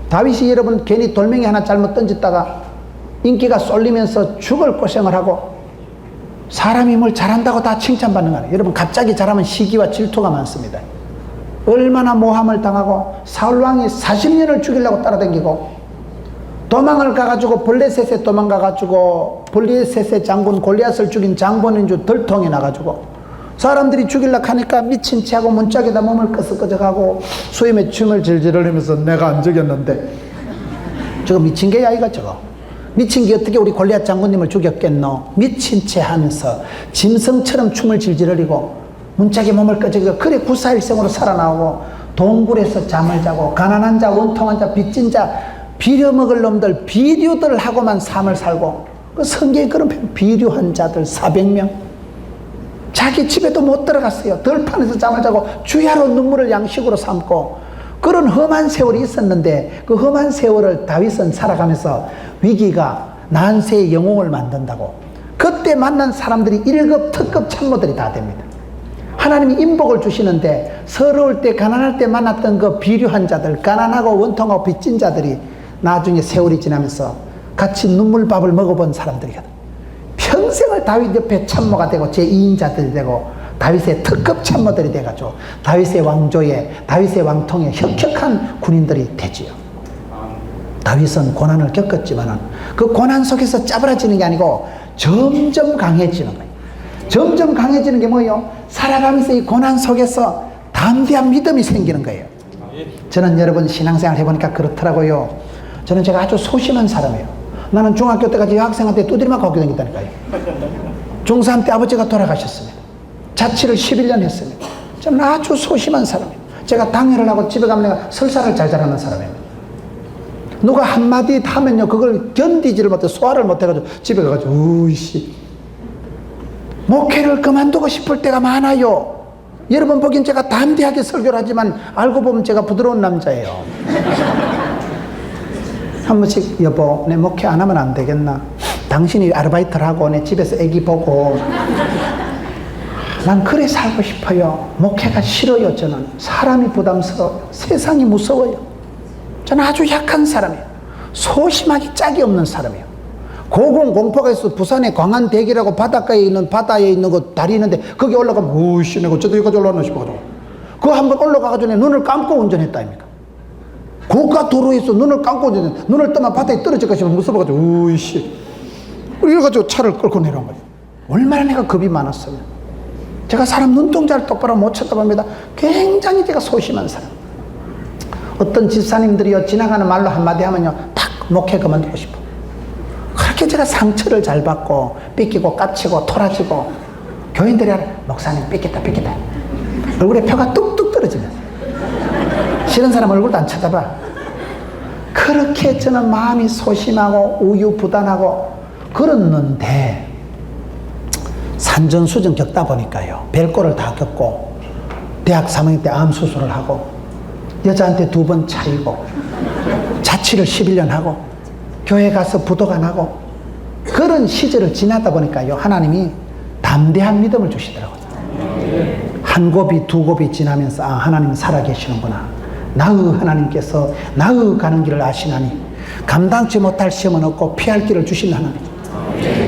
다윗이 여러분 괜히 돌멩이 하나 잘못 던졌다가 인기가 쏠리면서 죽을 고생을 하고 사람이 뭘 잘한다고 다 칭찬받는 거예요. 여러분 갑자기 잘하면 시기와 질투가 많습니다. 얼마나 모함을 당하고 사울왕이 40년을 죽이려고 따라다니고 도망을 가가지고 블레셋에 도망가가지고 블레셋의 장군 골리앗을 죽인 장본인 줄 들통이 나가지고 사람들이 죽이려고 하니까 미친 체하고 문짝에다 몸을 끄적끄적하고 수염에 춤을 질질 흘리면서 내가 안 죽였는데 저거 미친 게야 이거 저거 미친 게 어떻게 우리 골리앗 장군님을 죽였겠노. 미친 체 하면서 짐승처럼 춤을 질질 흘리고 문짝에 몸을 끄적이고 그래 구사일생으로 살아나오고 동굴에서 잠을 자고 가난한 자 원통한 자 빚진 자 비려먹을 놈들 비류들 하고만 삶을 살고 그 성경에 그런 표현 비류한 자들 400명 자기 집에도 못 들어갔어요. 들판에서 잠을 자고 주야로 눈물을 양식으로 삼고 그 그런 험한 세월이 있었는데 그 험한 세월을 다윗은 살아가면서 위기가 난세의 영웅을 만든다고. 그때 만난 사람들이 1급 특급 참모들이 다 됩니다. 하나님이 인복을 주시는데 서러울 때 가난할 때 만났던 그 비류한 자들, 가난하고 원통하고 빚진 자들이 나중에 세월이 지나면서 같이 눈물밥을 먹어본 사람들이거든. 평생을 다윗 옆에 참모가 되고 제2인자들이 되고 다윗의 특급 참모들이 돼가지고 다윗의 왕조에, 다윗의 왕통에 혁혁한 군인들이 되지요. 다윗은 고난을 겪었지만은 그 고난 속에서 짜부라지는 게 아니고 점점 강해지는 거예요. 점점 강해지는 게 뭐예요? 살아가면서 이 고난 속에서 담대한 믿음이 생기는 거예요. 저는 여러분 신앙생활 해보니까 그렇더라고요. 저는 제가 아주 소심한 사람이에요. 나는 중학교 때까지 여학생한테 두드리만 갖고 다녔다니까요. 중3 때 아버지가 돌아가셨습니다. 자취를 11년 했습니다. 저는 아주 소심한 사람이에요. 제가 당회를 하고 집에 가면 내가 설사를 잘 잘하는 사람이에요. 누가 한마디 하면요, 그걸 견디지를 못해, 소화를 못해가지고 집에 가가지고, 우이씨. 목회를 그만두고 싶을 때가 많아요. 여러분 보기엔 제가 담대하게 설교를 하지만 알고 보면 제가 부드러운 남자예요. 한 번씩, 여보, 내 목회 안 하면 안 되겠나? 당신이 아르바이트를 하고 내 집에서 애기 보고. 난 그래 살고 싶어요. 목회가 싫어요. 저는 사람이 부담스러워요. 세상이 무서워요. 저는 아주 약한 사람이에요. 소심하기 짝이 없는 사람이에요. 고공공포가 있어. 부산의 광안대교라고 바닷가에 있는, 바다에 있는 그 다리 있는데 거기 올라가면 우씨 내가 저도 여기까지 올라가나 싶어가지고 그거 한번 올라가가지고 눈을 감고 운전했다 아닙니까? 고가 도로에서 눈을 감고 운전했는데 눈을 뜨면 바다에 떨어질까 싶으면 무서워가지고 우씨 이래가지고 차를 끌고 내려온 거예요. 얼마나 내가 겁이 많았어요. 제가 사람 눈동자를 똑바로 못 쳐다봅니다. 굉장히 제가 소심한 사람. 어떤 집사님들이요, 지나가는 말로 한마디 하면요, 탁 목회 그만두고 싶어. 그렇게 제가 상처를 잘 받고, 삐끼고, 까치고, 토라지고, 교인들이 하는, 목사님 삐끼다, 삐끼다. 얼굴에 표가 뚝뚝 떨어지면서. 싫은 사람 얼굴도 안 쳐다봐. 그렇게 저는 마음이 소심하고, 우유부단하고, 그랬는데, 산전수전 겪다 보니까요, 별꼴을 다 겪고, 대학 3학년 때 암 수술을 하고, 여자한테 2번 차이고, 자취를 11년 하고, 교회 가서 부도가 나고, 그런 시절을 지나다 보니까요, 하나님이 담대한 믿음을 주시더라고요. 한 곱이 2곱이 지나면서, 아, 하나님은 살아계시는구나. 나의 하나님께서 나의 가는 길을 아시나니, 감당치 못할 시험은 없고 피할 길을 주신 하나님.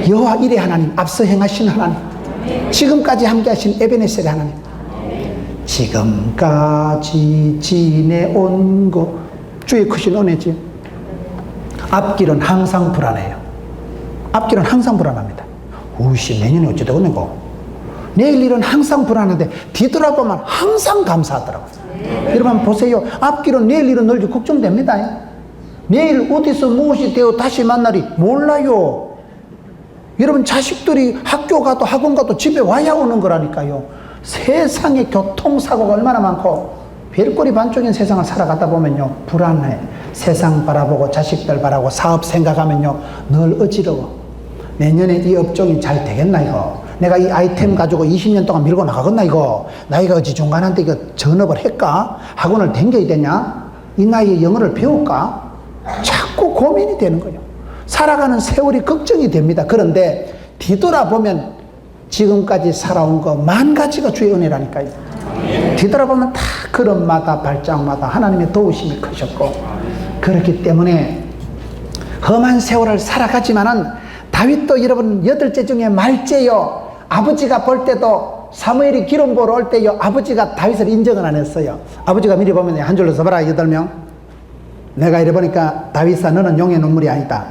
여호와 이레 하나님, 앞서 행하신 하나님, 지금까지 함께 하신 에베네셀의 하나님, 지금까지 지내온 것 주의 크신 은혜지. 앞길은 항상 불안해요. 앞길은 항상 불안합니다. 우씨 내년에 어찌 되겠는고. 내일 일은 항상 불안한데 뒤돌아보면 항상 감사하더라고요. 여러분 보세요. 앞길은 내일 일은 늘 걱정됩니다. 내일 어디서 무엇이 되어 다시 만날이 몰라요. 여러분 자식들이 학교 가도 학원 가도 집에 와야 오는 거라니까요. 세상에 교통사고가 얼마나 많고 별꼴이 반쪽인 세상을 살아가다 보면요, 불안해. 세상 바라보고 자식들 바라보고 사업 생각하면요, 늘 어지러워. 내년에 이 업종이 잘 되겠나 이거. 내가 이 아이템 가지고 20년 동안 밀고 나가겠나 이거. 나이가 어찌 중간한데 이거 전업을 할까? 학원을 댕겨야 되냐? 이 나이에 영어를 배울까? 자꾸 고민이 되는 거예요. 살아가는 세월이 걱정이 됩니다. 그런데 뒤돌아보면 지금까지 살아온 거 10,000가지가 주의 은혜라니까요. 뒤돌아보면 다 걸음마다 발짝마다 하나님의 도우심이 크셨고, 그렇기 때문에 험한 세월을 살아가지만은 다윗도 여러분 8째 중에 말째요. 아버지가 볼 때도 사무엘이 기름 보러 올 때요, 아버지가 다윗을 인정을 안 했어요. 아버지가 미리 보면 한 줄로 써봐라 8명. 내가 이래 보니까 다윗아 너는 용의 눈물이 아니다.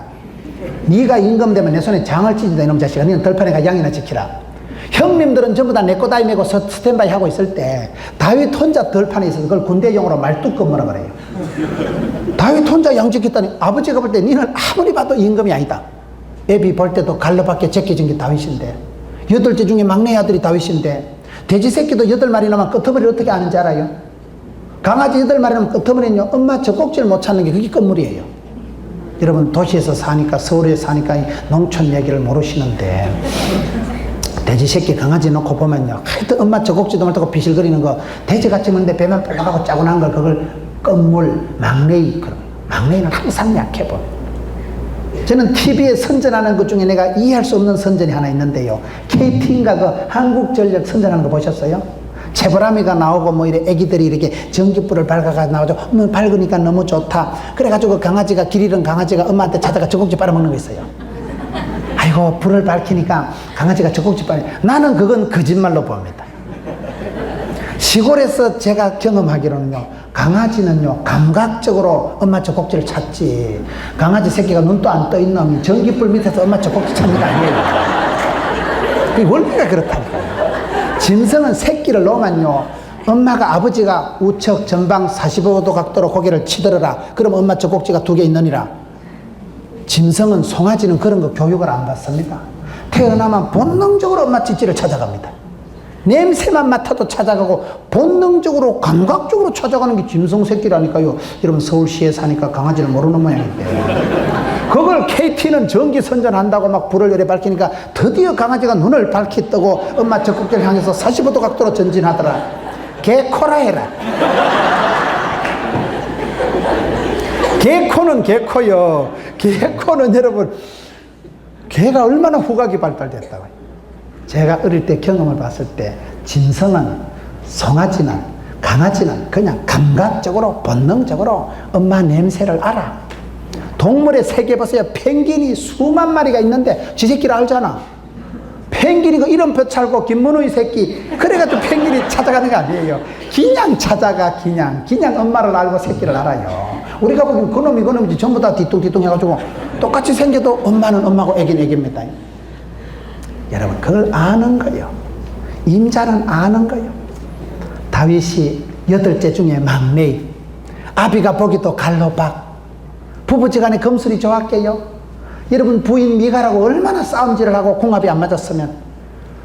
네가 임금되면 내 손에 장을 찢는다 이놈 자식아. 너는 들판에 가 양이나 지키라. 형님들은 전부 다 내 꼬다리 메고 스탠바이 하고 있을 때 다윗 혼자 들판에 있어서 그걸 군대용어로 말뚝검이라고 그래요. 다윗 혼자 양 지켰다니. 아버지가 볼 때 너는 아무리 봐도 임금이 아니다. 애비 볼 때도 갈로밖에 제껴진 게 다윗인데, 8째 중에 막내 아들이 다윗인데, 돼지 새끼도 8마리 나면 끄트머리를 어떻게 아는지 알아요? 강아지 8마리 나면 끄트머리는요, 엄마 젖꼭지를 못 찾는 게 그게 끝물이에요. 여러분 도시에서 사니까, 서울에 사니까 농촌 얘기를 모르시는데, 돼지 새끼 강아지 놓고 보면요, 하여튼 엄마 젖꼭지도 못하고 비실거리는 거, 돼지같이 먹는데 배만 뻘락하고 짜고난 걸 그걸 끝물, 막내이, 그런 막내이는 항상 약해 보여. 저는 TV에 선전하는 것 중에 내가 이해할 수 없는 선전이 하나 있는데요. KT인가 그 한국전력 선전하는 거 보셨어요? 채보람이가 나오고 뭐 이래 애기들이 이렇게 전기불을 밝아가 나오죠. 밝으니까 너무 좋다. 그래가지고 강아지가 길 잃은 강아지가 엄마한테 찾아가 젖꼭지 빨아먹는 거 있어요. 아이고 불을 밝히니까 강아지가 젖꼭지 빨아. 나는 그건 거짓말로 봅니다. 시골에서 제가 경험하기로는요, 강아지는요 감각적으로 엄마 젖꼭지를 찾지, 강아지 새끼가 눈도 안 떠 있는 놈이 전기불 밑에서 엄마 젖꼭지 찾는 거 아니에요. 그 원리가 그렇다니까요. 짐승은 새끼를 놓으면요, 엄마가 아버지가 우측 전방 45도 각도로 고개를 치들어라, 그럼 엄마 젖꼭지가 2개 있느니라. 짐승은, 송아지는 그런 거 교육을 안 받습니다. 태어나면 본능적으로 엄마 찌찌를 찾아갑니다. 냄새만 맡아도 찾아가고 본능적으로 감각적으로 찾아가는 게 짐승 새끼라니까요. 여러분 서울시에 사니까 강아지를 모르는 모양인데, 그걸 KT는 전기 선전한다고 막 불을 열에 밝히니까 드디어 강아지가 눈을 밝히 뜨고 엄마 젖꼭지를 향해서 45도 각도로 전진하더라. 개코라 해라. 개코는 개코요. 개코는 여러분, 개가 얼마나 후각이 발달됐다고요. 제가 어릴 때 경험을 봤을 때 짐승은, 송아지는, 강아지는 그냥 감각적으로 본능적으로 엄마 냄새를 알아. 동물의 세계 보세요. 펭귄이 수만 마리가 있는데 지 새끼를 알잖아. 펭귄이 그 이름 벼찰고 김문우의 새끼, 그래가지고 펭귄이 찾아가는 거 아니에요. 그냥 찾아가. 그냥 엄마를 알고 새끼를 알아요. 우리가 보기엔 그놈이지 전부 다 뒤뚱뒤뚱 해가지고 똑같이 생겨도 엄마는 엄마고 애기는 애기입니다. 여러분 그걸 아는 거예요. 임자는 아는 거예요. 다윗이 8째 중에 막내, 아비가 보기도 갈로박, 부부지간에 금술이 좋았게요. 여러분 부인 미갈하고 얼마나 싸움질을 하고 궁합이 안 맞았으면.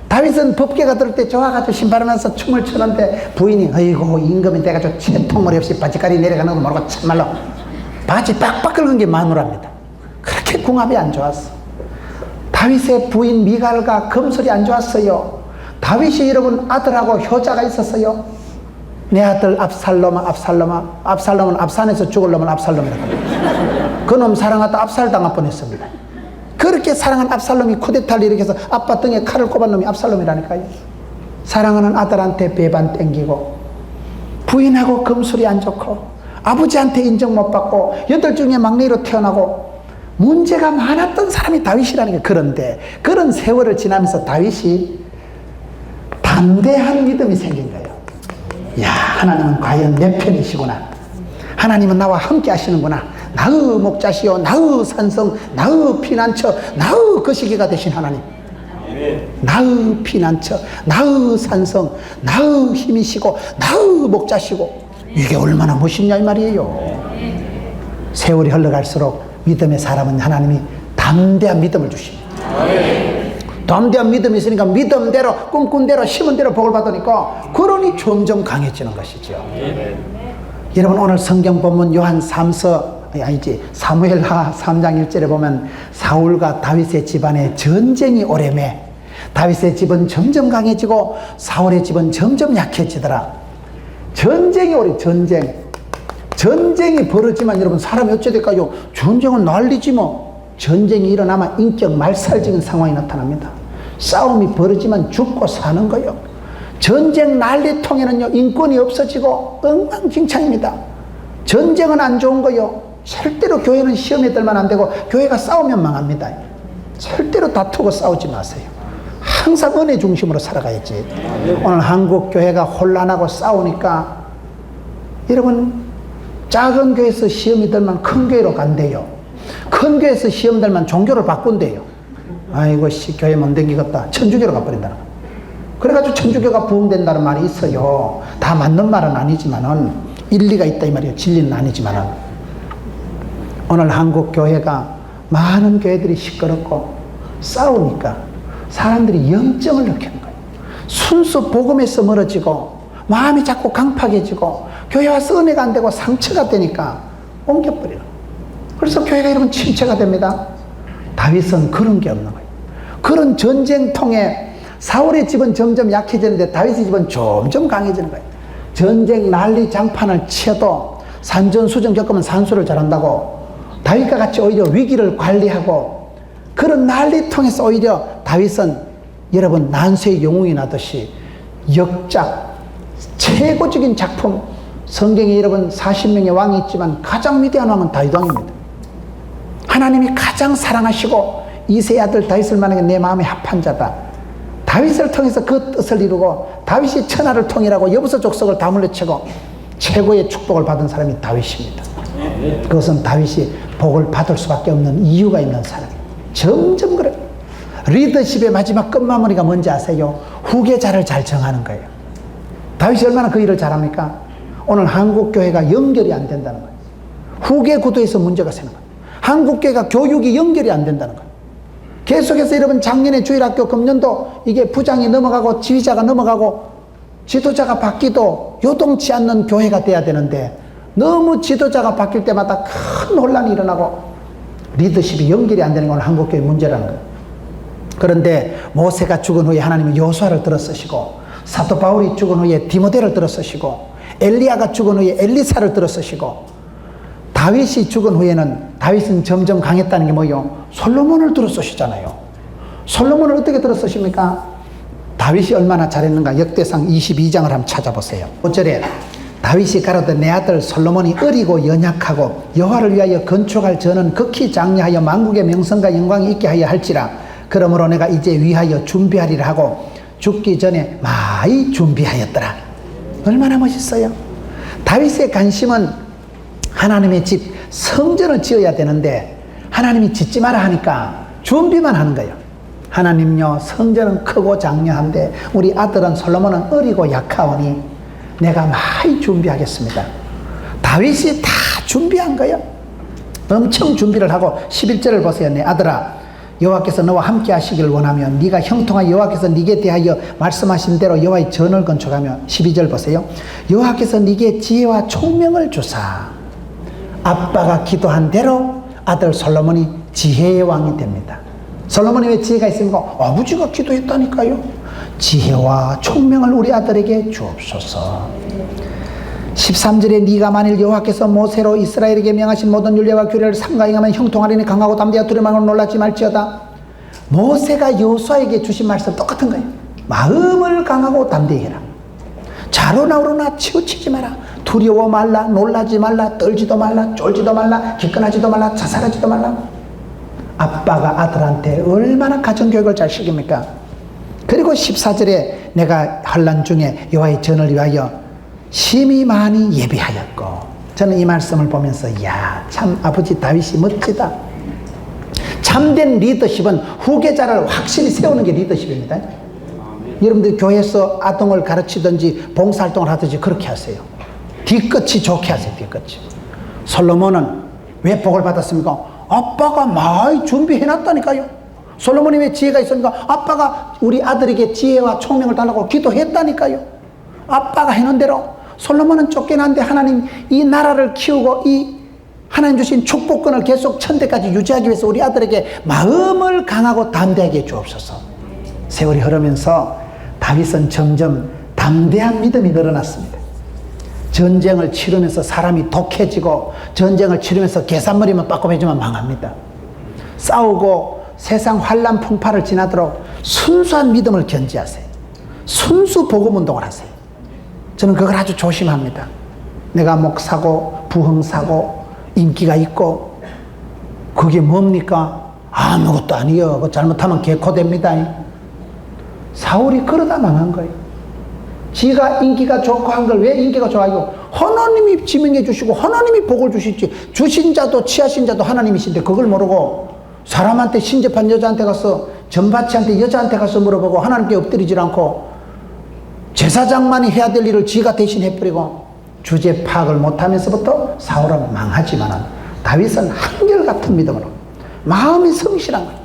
다윗은 법궤가 들을 때 좋아가지고 신발하면서 춤을 추는데 부인이 어이구 임금이 돼가지고 채통머리 없이 바지깔이 내려가는 거 모르고 참말로 바지 빡빡 긁은 게 마누라입니다. 그렇게 궁합이 안 좋았어. 다윗의 부인 미갈과 금술이 안 좋았어요. 다윗이 여러분 아들하고 효자가 있었어요. 내 아들 압살롬은 압산에서 죽을 놈은 압살롬이라고 합니다. 그놈 사랑하다 압살당할 뻔했습니다. 그렇게 사랑한 압살롬이 쿠데타를 일으켜서 아빠 등에 칼을 꼽은 놈이 압살롬이라니까요. 사랑하는 아들한테 배반 땡기고, 부인하고 금술이 안 좋고, 아버지한테 인정 못 받고, 8 중에 막내로 태어나고 문제가 많았던 사람이 다윗이라는 게. 그런데 그런 세월을 지나면서 다윗이 담대한 믿음이 생긴 거예요. 야, 하나님은 과연 내 편이시구나. 하나님은 나와 함께 하시는구나. 나의 목자시요, 나의 산성, 나의 피난처, 나의 거시기가 되신 하나님. 나의 피난처, 나의 산성, 나의 힘이시고, 나의 목자시고. 이게 얼마나 멋있냐 이 말이에요. 세월이 흘러갈수록 믿음의 사람은 하나님이 담대한 믿음을 주십니다. 담대한 믿음이 있으니까 믿음대로, 꿈꾼 대로, 심은 대로 복을 받으니까, 그러니 점점 강해지는 것이죠. 여러분 오늘 성경 본문 사무엘하 3장 1절에 보면 사울과 다윗의 집안에 전쟁이 오래매 다윗의 집은 점점 강해지고 사울의 집은 점점 약해지더라. 전쟁이 오래. 전쟁이 벌어지면 여러분 사람이 어찌 될까요? 전쟁은 난리지 뭐. 전쟁이 일어나면 인격 말살적인 상황이 나타납니다. 싸움이 벌어지면 죽고 사는 거예요. 전쟁 난리통에는요 인권이 없어지고 엉망진창입니다. 전쟁은 안 좋은 거요. 절대로 교회는 시험에 들면 안 되고 교회가 싸우면 망합니다. 절대로 다투고 싸우지 마세요. 항상 은혜 중심으로 살아가야지. 오늘 한국 교회가 혼란하고 싸우니까 여러분 작은 교회에서 시험이 들면 큰 교회로 간대요. 큰 교회에서 시험 들면 종교를 바꾼대요. 아이고 교회 못 댕기겠다. 천주교로 가버린다는 거예요. 그래가지고 천주교가 부흥된다는 말이 있어요. 다 맞는 말은 아니지만은 일리가 있다 이 말이에요. 진리는 아니지만은 오늘 한국 교회가 많은 교회들이 시끄럽고 싸우니까 사람들이 염증을 느끼는 거예요. 순수 복음에서 멀어지고 마음이 자꾸 강팍해지고 교회 와서 은혜가 안 되고 상처가 되니까 옮겨버려요. 그래서 교회가 여러분 침체가 됩니다. 다윗은 그런 게 없는 거예요. 그런 전쟁통에 사울의 집은 점점 약해지는데 다윗의 집은 점점 강해지는 거예요. 전쟁 난리 장판을 쳐도 산전수전 겪으면 산수를 잘한다고, 다윗과 같이 오히려 위기를 관리하고, 그런 난리통에서 오히려 다윗은 여러분 난세의 영웅이 나듯이 역작, 최고적인 작품, 성경에 여러분 40명의 왕이 있지만 가장 위대한 왕은 다윗 왕입니다. 하나님이 가장 사랑하시고 이세의 아들 다윗을 만나게 내 마음에 합한 자다. 다윗을 통해서 그 뜻을 이루고 다윗이 천하를 통일하고 여부서 족속을 다 물리치고 최고의 축복을 받은 사람이 다윗입니다. 그것은 다윗이 복을 받을 수밖에 없는 이유가 있는 사람이에요. 점점 그래. 리더십의 마지막 끝마무리가 뭔지 아세요? 후계자를 잘 정하는 거예요. 다윗이 얼마나 그 일을 잘합니까? 오늘 한국교회가 연결이 안 된다는 거예요. 후계 구도에서 문제가 생겨요. 한국교회가 교육이 연결이 안 된다는 거예요. 계속해서 여러분 작년에 주일학교, 금년도 이게 부장이 넘어가고 지휘자가 넘어가고 지도자가 바뀌도 요동치 않는 교회가 돼야 되는데 너무 지도자가 바뀔 때마다 큰 혼란이 일어나고 리더십이 연결이 안 되는 건 한국교회 문제라는 거예요. 그런데 모세가 죽은 후에 하나님이 여호수아를 들어 쓰시고, 사도 바울이 죽은 후에 디모데를 들어 쓰시고, 엘리야가 죽은 후에 엘리사를 들어 쓰시고, 다윗이 죽은 후에는 다윗은 점점 강했다는 게 뭐예요? 솔로몬을 들어 쓰시잖아요. 솔로몬을 어떻게 들어 쓰십니까? 다윗이 얼마나 잘했는가 역대상 22장을 한번 찾아보세요. 5절에 다윗이 가로되 내 아들 솔로몬이 어리고 연약하고 여호와를 위하여 건축할 저는 극히 장려하여 만국의 명성과 영광이 있게 하여 할지라. 그러므로 내가 이제 위하여 준비하리라 하고 죽기 전에 많이 준비하였더라. 얼마나 멋있어요. 다윗의 관심은 하나님의 집 성전을 지어야 되는데 하나님이 짓지 마라 하니까 준비만 하는 거예요. 하나님요, 성전은 크고 장려한데 우리 아들은 솔로몬은 어리고 약하오니 내가 많이 준비하겠습니다. 다윗이 다 준비한 거예요. 엄청 준비를 하고 11절을 보세요. 내 아들아, 여호와께서 너와 함께 하시기를 원하면 네가 형통하여 여호와께서 네게 대하여 말씀하신 대로 여호와의 전을 건축하며 12절 보세요. 여호와께서 네게 지혜와 총명을 주사 아빠가 기도한 대로 아들 솔로몬이 지혜의 왕이 됩니다. 솔로몬이 왜 지혜가 있습니까? 아버지가 기도했다니까요. 지혜와 총명을 우리 아들에게 주옵소서. 13절에 네가 만일 여호와께서 모세로 이스라엘에게 명하신 모든 율례와 규례를 삼가히 하면 형통하리니 강하고 담대하여 두려움하고 놀라지 말지어다. 모세가 여호수아에게 주신 말씀 똑같은 거예요. 마음을 강하고 담대히 해라. 자로나 우로나 치우치지 마라. 두려워 말라. 놀라지 말라. 떨지도 말라. 쫄지도 말라. 기권하지도 말라. 자살하지도 말라. 아빠가 아들한테 얼마나 가정교육을 잘 시킵니까? 그리고 14절에 내가 환난 중에 여호와의 전을 위하여 심히 많이 예비하였고. 저는 이 말씀을 보면서 야, 참 아버지 다윗이 멋지다. 참된 리더십은 후계자를 확실히 세우는 게 리더십입니다. 여러분들 교회에서 아동을 가르치든지 봉사활동을 하든지 그렇게 하세요. 뒤끝이 좋게 하세요. 뒤끝이. 솔로몬은 왜 복을 받았습니까? 아빠가 많이 준비해놨다니까요. 솔로몬이 왜 지혜가 있습니까? 아빠가 우리 아들에게 지혜와 총명을 달라고 기도했다니까요. 아빠가 해놓은 대로. 솔로몬은 쫓겨났는데 하나님 이 나라를 키우고 이 하나님 주신 축복권을 계속 천대까지 유지하기 위해서 우리 아들에게 마음을 강하고 담대하게 주옵소서. 세월이 흐르면서 다윗은 점점 담대한 믿음이 늘어났습니다. 전쟁을 치르면서 사람이 독해지고 전쟁을 치르면서 계산머리만 빠꼼해지면 망합니다. 싸우고 세상 환란 풍파를 지나도록 순수한 믿음을 견지하세요. 순수 복음운동을 하세요. 저는 그걸 아주 조심합니다. 내가 목사고 부흥사고 인기가 있고 그게 뭡니까? 아무것도 아니에요. 그거 잘못하면 개코됩니다. 사울이 그러다 망한 거예요. 지가 인기가 좋고 한 걸 왜 인기가 좋아요? 하나님이 지명해 주시고 하나님이 복을 주시지. 주신 자도 취하신 자도 하나님이신데 그걸 모르고 사람한테 신접한 여자한테 가서 전바치한테 여자한테 가서 물어보고 하나님께 엎드리질 않고 제사장만이 해야 될 일을 지가 대신 해버리고 주제 파악을 못하면서부터 사울은 망하지만은 다윗은 한결같은 믿음으로 마음이 성실한 거예요.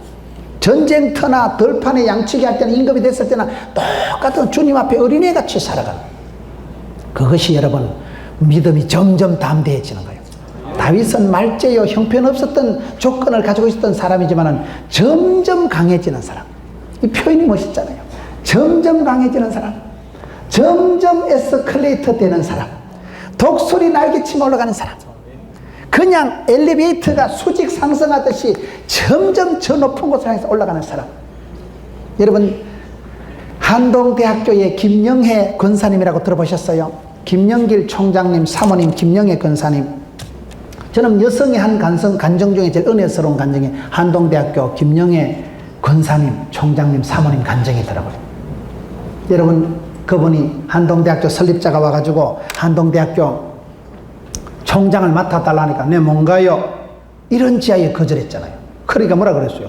전쟁터나 들판에 양치기 할 때는 임금이 됐을 때는 똑같은 주님 앞에 어린애같이 살아가는 그것이 여러분 믿음이 점점 담대해지는 거예요. 다윗은 말죄요 형편없었던 조건을 가지고 있었던 사람이지만은 점점 강해지는 사람. 이 표현이 멋있잖아요. 점점 강해지는 사람. 점점 에스컬레이터 되는 사람. 독수리 날개치며 올라가는 사람. 그냥 엘리베이터가 수직 상승하듯이 점점 저 높은 곳을 향해서 올라가는 사람. 여러분, 한동대학교의 김영혜 권사님이라고 들어보셨어요? 김영길 총장님, 사모님 김영혜 권사님. 저는 여성의 한 간정 중에 제일 은혜스러운 간정이 한동대학교 김영혜 권사님, 총장님, 사모님 간정이더라고요. 여러분, 그분이 한동대학교 설립자가 와가지고 한동대학교 총장을 맡아달라니까 내 뭔가요? 이런 지하에 거절했잖아요. 그러니까 뭐라 그랬어요?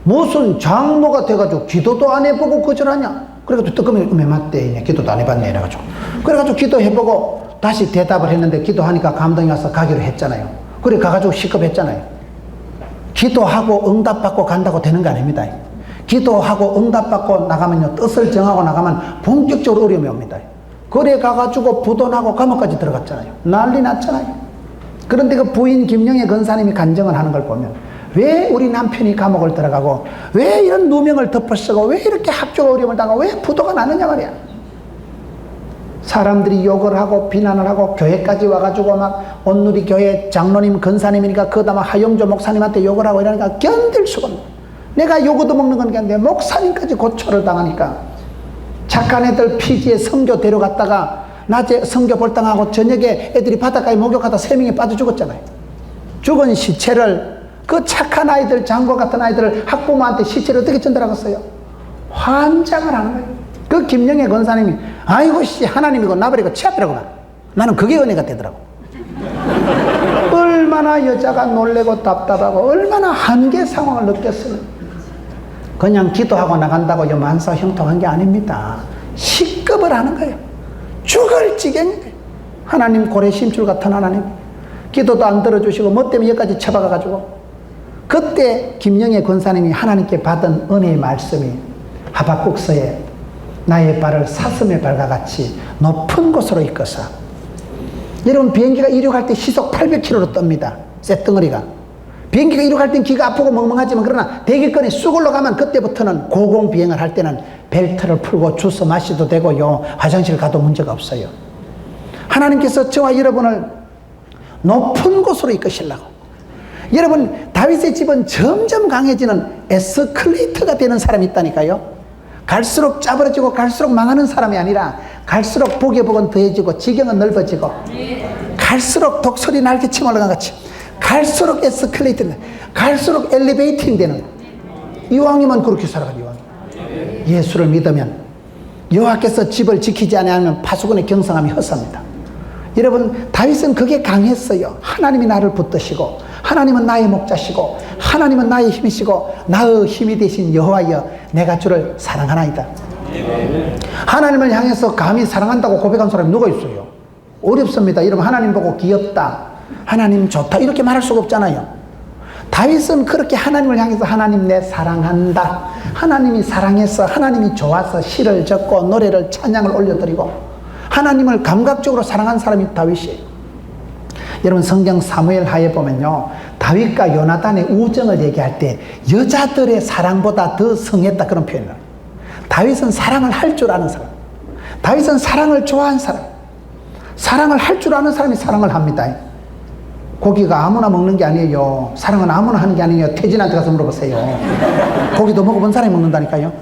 무슨 장로가 돼가지고 기도도 안 해보고 거절하냐? 그래가지고 뜨끔이 맞대. 기도도 안 해봤네. 이래가지고. 그래가지고 기도해보고 다시 대답을 했는데 기도하니까 감동이 와서 가기로 했잖아요. 그래 가가지고 시급했잖아요. 기도하고 응답받고 간다고 되는 거 아닙니다. 기도하고 응답받고 나가면요, 뜻을 정하고 나가면 본격적으로 어려움이 옵니다. 그래 가가지고 부도나고 감옥까지 들어갔잖아요. 난리 났잖아요. 그런데 그 부인 김영애 권사님이 간증을 하는 걸 보면 왜 우리 남편이 감옥을 들어가고 왜 이런 누명을 덮어쓰고 왜 이렇게 학교가 어려움을 당하고 왜 부도가 나느냐 말이야. 사람들이 욕을 하고 비난을 하고 교회까지 와가지고 막 온누리 교회 장로님 권사님이니까 그다 막 하영조 목사님한테 욕을 하고 이러니까 견딜 수가 없네. 내가 요거도 먹는 건 괜찮은데 목사님까지 고초를 당하니까 착한 애들 피지에 성교 데려갔다가 낮에 성교 볼당하고 저녁에 애들이 바닷가에 목욕하다 3명이 빠져 죽었잖아요. 죽은 시체를 그 착한 아이들, 장고 같은 아이들을 학부모한테 시체를 어떻게 전달하겠어요? 환장을 하는 거예요. 그 김영애 권사님이 아이고 씨 하나님이고 나버리고 치아더라고. 나는 그게 은혜가 되더라고. 얼마나 여자가 놀래고 답답하고 얼마나 한계 상황을 느꼈어요. 그냥 기도하고 나간다고 요 만사 형통한 게 아닙니다. 식급을 하는 거예요. 죽을 지경이에요. 하나님 고래 심줄 같은 하나님. 기도도 안 들어주시고 뭐 때문에 여기까지 처박아가지고. 그때 김영애 권사님이 하나님께 받은 은혜의 말씀이 하박국서에 나의 발을 사슴의 발과 같이 높은 곳으로 이끌사. 여러분 비행기가 이륙할 때 시속 800km로 뜹니다. 쇳덩어리가. 비행기가 이륙할 땐 귀가 아프고 멍멍하지만 그러나 대기권에 쑥 올라가면 그때부터는 고공비행을 할 때는 벨트를 풀고 주워 마셔도 되고요. 화장실 가도 문제가 없어요. 하나님께서 저와 여러분을 높은 곳으로 이끄시려고. 여러분 다윗의 집은 점점 강해지는 에스컬레이터가 되는 사람이 있다니까요. 갈수록 짜부러지고 갈수록 망하는 사람이 아니라 갈수록 복의 복은 더해지고 지경은 넓어지고 갈수록 독수리 날개치며 올라간 같이 갈수록 에스컬레이터 갈수록 엘리베이팅 되는 이왕이면 그렇게 살아가요. 이왕. 예수를 믿으면 여호와께서 집을 지키지 않으면 파수꾼의 경성함이 헛삽니다. 여러분 다윗은 그게 강했어요. 하나님이 나를 붙드시고 하나님은 나의 목자시고 하나님은 나의 힘이시고 나의 힘이 되신 여호와여 내가 주를 사랑하나이다. 하나님을 향해서 감히 사랑한다고 고백한 사람이 누가 있어요? 어렵습니다. 여러분 하나님 보고 귀엽다 하나님 좋다 이렇게 말할 수가 없잖아요. 다윗은 그렇게 하나님을 향해서 하나님 내 사랑한다 하나님이 사랑해서 하나님이 좋아서 시를 적고 노래를 찬양을 올려드리고 하나님을 감각적으로 사랑한 사람이 다윗이에요. 여러분 성경 사무엘 하에 보면요 다윗과 요나단의 우정을 얘기할 때 여자들의 사랑보다 더 성했다 그런 표현을 해요. 다윗은 사랑을 할 줄 아는 사람, 다윗은 사랑을 좋아하는 사람, 사랑을 할 줄 아는 사람이 사랑을 합니다. 고기가 아무나 먹는 게 아니에요. 사랑은 아무나 하는 게 아니에요. 태진한테 가서 물어보세요. 고기도 먹어본 사람이 먹는다니까요.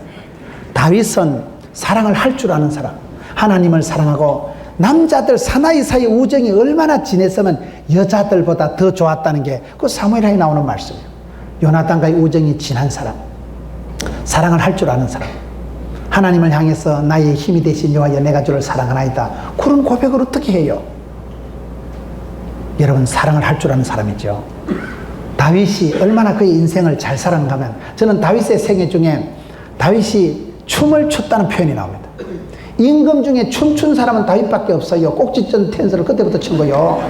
다윗은 사랑을 할 줄 아는 사람, 하나님을 사랑하고 남자들 사나이 사이 우정이 얼마나 진했으면 여자들보다 더 좋았다는 게 그 사무엘하에 나오는 말씀이에요. 요나단과의 우정이 진한 사람, 사랑을 할 줄 아는 사람, 하나님을 향해서 나의 힘이 되신 여호와여 내가 주를 사랑하나이다. 그런 고백을 어떻게 해요? 여러분 사랑을 할 줄 아는 사람이죠. 다윗이 얼마나 그의 인생을 잘 살았는가 하면 저는 다윗의 생애 중에 다윗이 춤을 췄다는 표현이 나옵니다. 임금 중에 춤춘 사람은 다윗밖에 없어요. 꼭지점 텐스를 그때부터 친 거요.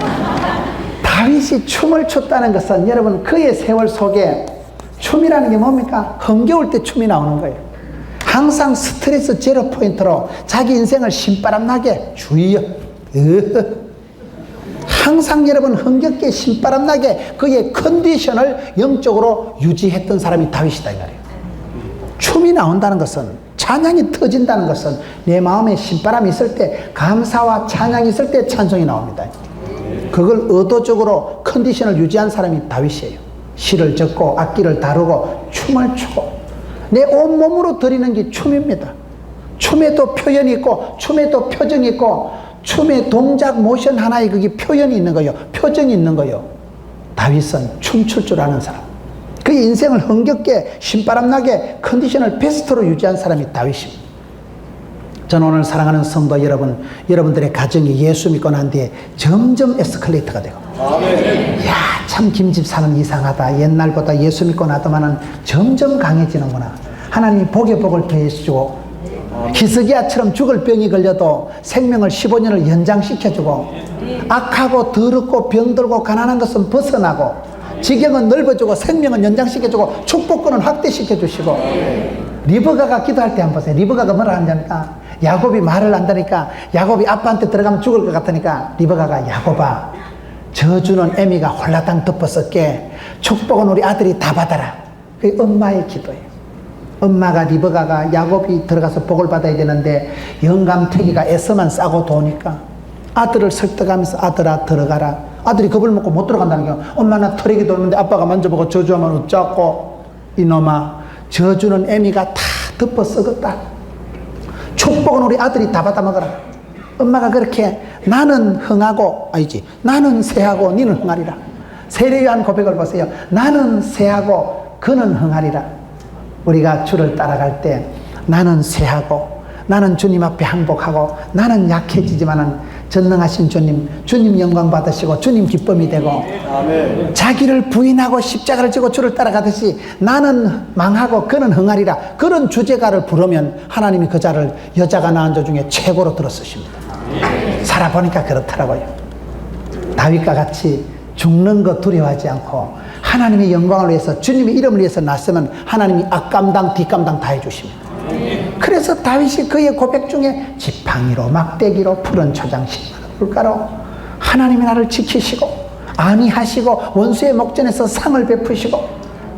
다윗이 춤을 췄다는 것은 여러분 그의 세월 속에 춤이라는 게 뭡니까? 흥겨울 때 춤이 나오는 거예요. 항상 스트레스 제로 포인트로 자기 인생을 신바람나게 주의여 항상 여러분 흥겹게 신바람나게 그의 컨디션을 영적으로 유지했던 사람이 다윗이다 이 말이에요. 춤이 나온다는 것은 찬양이 터진다는 것은 내 마음에 신바람이 있을 때, 감사와 찬양이 있을 때 찬송이 나옵니다. 그걸 의도적으로 컨디션을 유지한 사람이 다윗이에요. 시를 적고 악기를 다루고 춤을 추고, 내 온몸으로 드리는 게 춤입니다. 춤에도 표현이 있고, 춤에도 표정이 있고, 춤의 동작 모션 하나에 그게 표현이 있는 거예요. 표정이 있는 거예요. 다윗은 춤출 줄 아는 사람, 그 인생을 흥겹게 신바람나게 컨디션을 베스트로 유지한 사람이 다윗입니다. 저는 오늘 사랑하는 성도 여러분, 여러분들의 가정이 예수 믿고 난 뒤에 점점 에스컬레이터가 되고, 야, 참 김집사는 이상하다, 옛날보다 예수 믿고 나더만은 점점 강해지는구나, 하나님이 복에 복을 더해주고, 히스기야처럼 죽을 병이 걸려도 생명을 15년을 연장시켜주고, 악하고 더럽고 병들고 가난한 것은 벗어나고, 지경은 넓어주고 생명은 연장시켜주고 축복권은 확대시켜주시고. 리브가가 기도할 때 한번 보세요. 리브가가 뭐라 하냐니까, 야곱이 말을 한다니까, 야곱이 아빠한테 들어가면 죽을 것 같으니까 리브가가, 야곱아, 저주는 애미가 홀라당 덮어쓰게 축복은 우리 아들이 다 받아라. 그게 엄마의 기도예요. 엄마가, 리브가가 야곱이 들어가서 복을 받아야 되는데 영감태기가 애써만 싸고 도니까 아들을 설득하면서, 아들아 들어가라. 아들이 겁을 먹고 못 들어간다는 게, 엄마 나 털에기 돌는데 아빠가 만져보고 저주하면 어쩌고. 이놈아, 저주는 애미가 다 덮어 썩었다. 축복은 우리 아들이 다 받아 먹어라. 엄마가 그렇게, 나는 흥하고, 아니지, 나는 쇠하고 니는 흥하리라. 세례요한 고백을 보세요. 나는 쇠하고 그는 흥하리라. 우리가 주를 따라갈 때 나는 쇠하고, 나는 주님 앞에 항복하고, 나는 약해지지만은 전능하신 주님 영광 받으시고 주님 기쁨이 되고, 아멘. 자기를 부인하고 십자가를 지고 주를 따라가듯이 나는 망하고 그는 흥하리라, 그런 주제가를 부르면 하나님이 그 자를 여자가 낳은 자 중에 최고로 들어쓰십니다. 살아보니까 그렇더라고요. 다윗과 같이 죽는 것 두려워하지 않고 하나님의 영광을 위해서, 주님의 이름을 위해서 났으면 하나님이 앞감당 뒷감당 다 해주십니다. 그래서 다윗이 그의 고백 중에 지팡이로 막대기로 푸른 초장 10만 물가로 하나님이 나를 지키시고 안위하시고 원수의 목전에서 상을 베푸시고,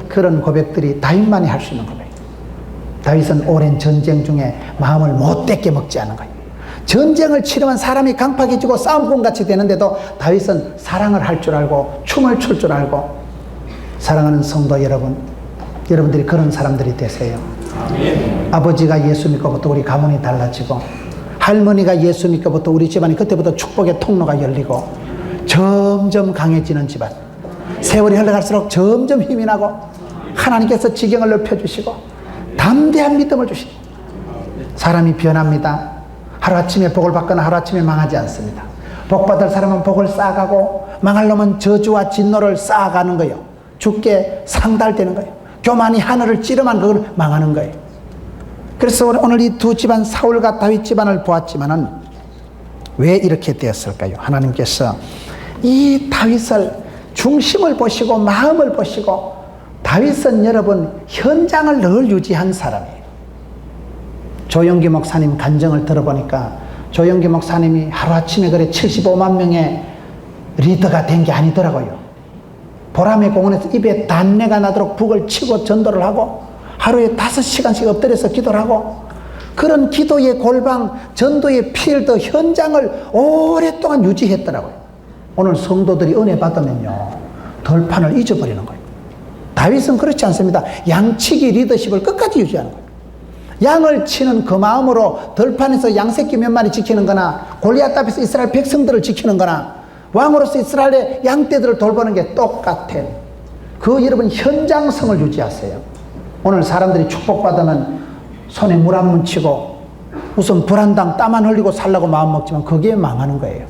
그런 고백들이 다윗만이 할 수 있는 고백이에요. 다윗은 오랜 전쟁 중에 마음을 못되게 먹지 않은 거예요. 전쟁을 치르면 사람이 강팍해지고 싸움꾼같이 되는데도 다윗은 사랑을 할 줄 알고 춤을 출 줄 알고. 사랑하는 성도 여러분, 여러분들이 그런 사람들이 되세요. 아멘. 아버지가 예수 믿고부터 우리 가문이 달라지고, 할머니가 예수 믿고부터 우리 집안이 그때부터 축복의 통로가 열리고, 점점 강해지는 집안, 세월이 흘러갈수록 점점 힘이 나고, 하나님께서 지경을 넓혀주시고 담대한 믿음을 주시고, 사람이 변합니다. 하루아침에 복을 받거나 하루아침에 망하지 않습니다. 복받을 사람은 복을 쌓아가고 망할 놈은 저주와 진노를 쌓아가는 거예요. 죽게 상달되는 거예요. 교만이 하늘을 찌르면 그걸 망하는 거예요. 그래서 오늘 이 두 집안, 사울과 다윗 집안을 보았지만은 왜 이렇게 되었을까요? 하나님께서 이 다윗을 중심을 보시고 마음을 보시고, 다윗은 여러분 현장을 늘 유지한 사람이에요. 조영기 목사님 간증을 들어보니까 조영기 목사님이 하루아침에 그래 75만 명의 리더가 된 게 아니더라고요. 보람의 공원에서 입에 단내가 나도록 북을 치고 전도를 하고, 하루에 5시간씩 엎드려서 기도를 하고, 그런 기도의 골방, 전도의 필드 현장을 오랫동안 유지했더라고요. 오늘 성도들이 은혜 받으면요, 덜판을 잊어버리는 거예요. 다윗은 그렇지 않습니다. 양치기 리더십을 끝까지 유지하는 거예요. 양을 치는 그 마음으로 덜판에서 양새끼 몇 마리 지키는 거나, 골리앗 앞에서 이스라엘 백성들을 지키는 거나, 왕으로서 이스라엘의 양떼들을 돌보는 게 똑같아. 그 여러분 현장성을 유지하세요. 오늘 사람들이 축복받으면 손에 물 한 묻히고 우선 불안당 땀 안 흘리고 살라고 마음먹지만 그게 망하는 거예요.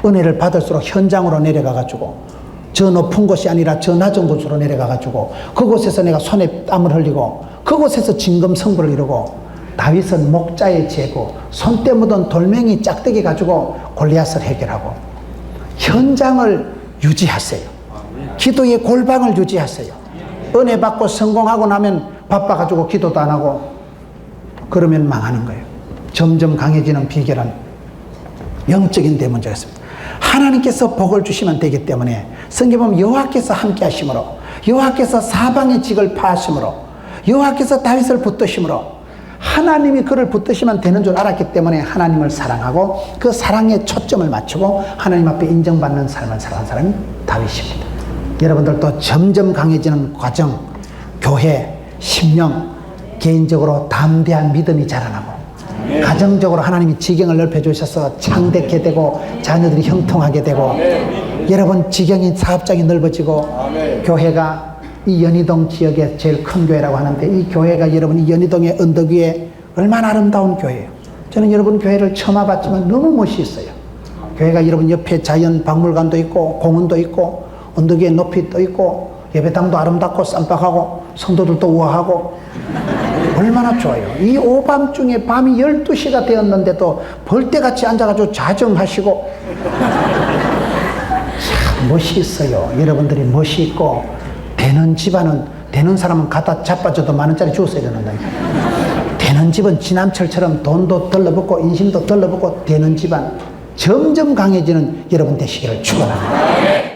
은혜를 받을수록 현장으로 내려가가지고, 저 높은 곳이 아니라 저 낮은 곳으로 내려가가지고 그곳에서 내가 손에 땀을 흘리고 그곳에서 진검승부를 이루고, 다윗은 목자의 재고 손때 묻은 돌멩이 짝대기 가지고 골리앗을 해결하고, 현장을 유지하세요. 기도의 골방을 유지하세요. 은혜 받고 성공하고 나면 바빠가지고 기도도 안 하고 그러면 망하는 거예요. 점점 강해지는 비결은 영적인 대문제가 있습니다. 하나님께서 복을 주시면 되기 때문에 성경에 보면 여호와께서 함께 하심으로, 여호와께서 사방의 직을 파하심으로, 여호와께서 다윗을 붙드심으로, 하나님이 그를 붙드시면 되는 줄 알았기 때문에 하나님을 사랑하고 그 사랑에 초점을 맞추고 하나님 앞에 인정받는 삶을 살아간 사람이 다윗입니다. 여러분들도 점점 강해지는 과정, 교회, 심령, 개인적으로 담대한 믿음이 자라나고 가정적으로 하나님이 지경을 넓혀주셔서 창대케 되고 자녀들이 형통하게 되고 여러분 지경이 사업장이 넓어지고 교회가 이 연희동 지역의 제일 큰 교회라고 하는데 이 교회가 여러분 이 연희동의 언덕 위에 얼마나 아름다운 교회예요. 저는 여러분 교회를 처음 와봤지만 너무 멋있어요. 교회가 여러분 옆에 자연 박물관도 있고 공원도 있고 언덕 위에 높이 떠 있고 예배당도 아름답고 쌈박하고 성도들도 우아하고 얼마나 좋아요. 이 오밤중에 밤이 12시가 되었는데도 벌떼같이 앉아가지고 자정하시고 참 멋이 있어요. 여러분들이 멋이 있고 되는 집안은 되는 사람은 갖다 자빠져도 10,000원짜리 주었어야 되는데 되는 집은 지남철처럼 돈도 덜러붙고 인심도 덜러붙고 되는 집안 점점 강해지는 여러분 되시기를 축원합니다.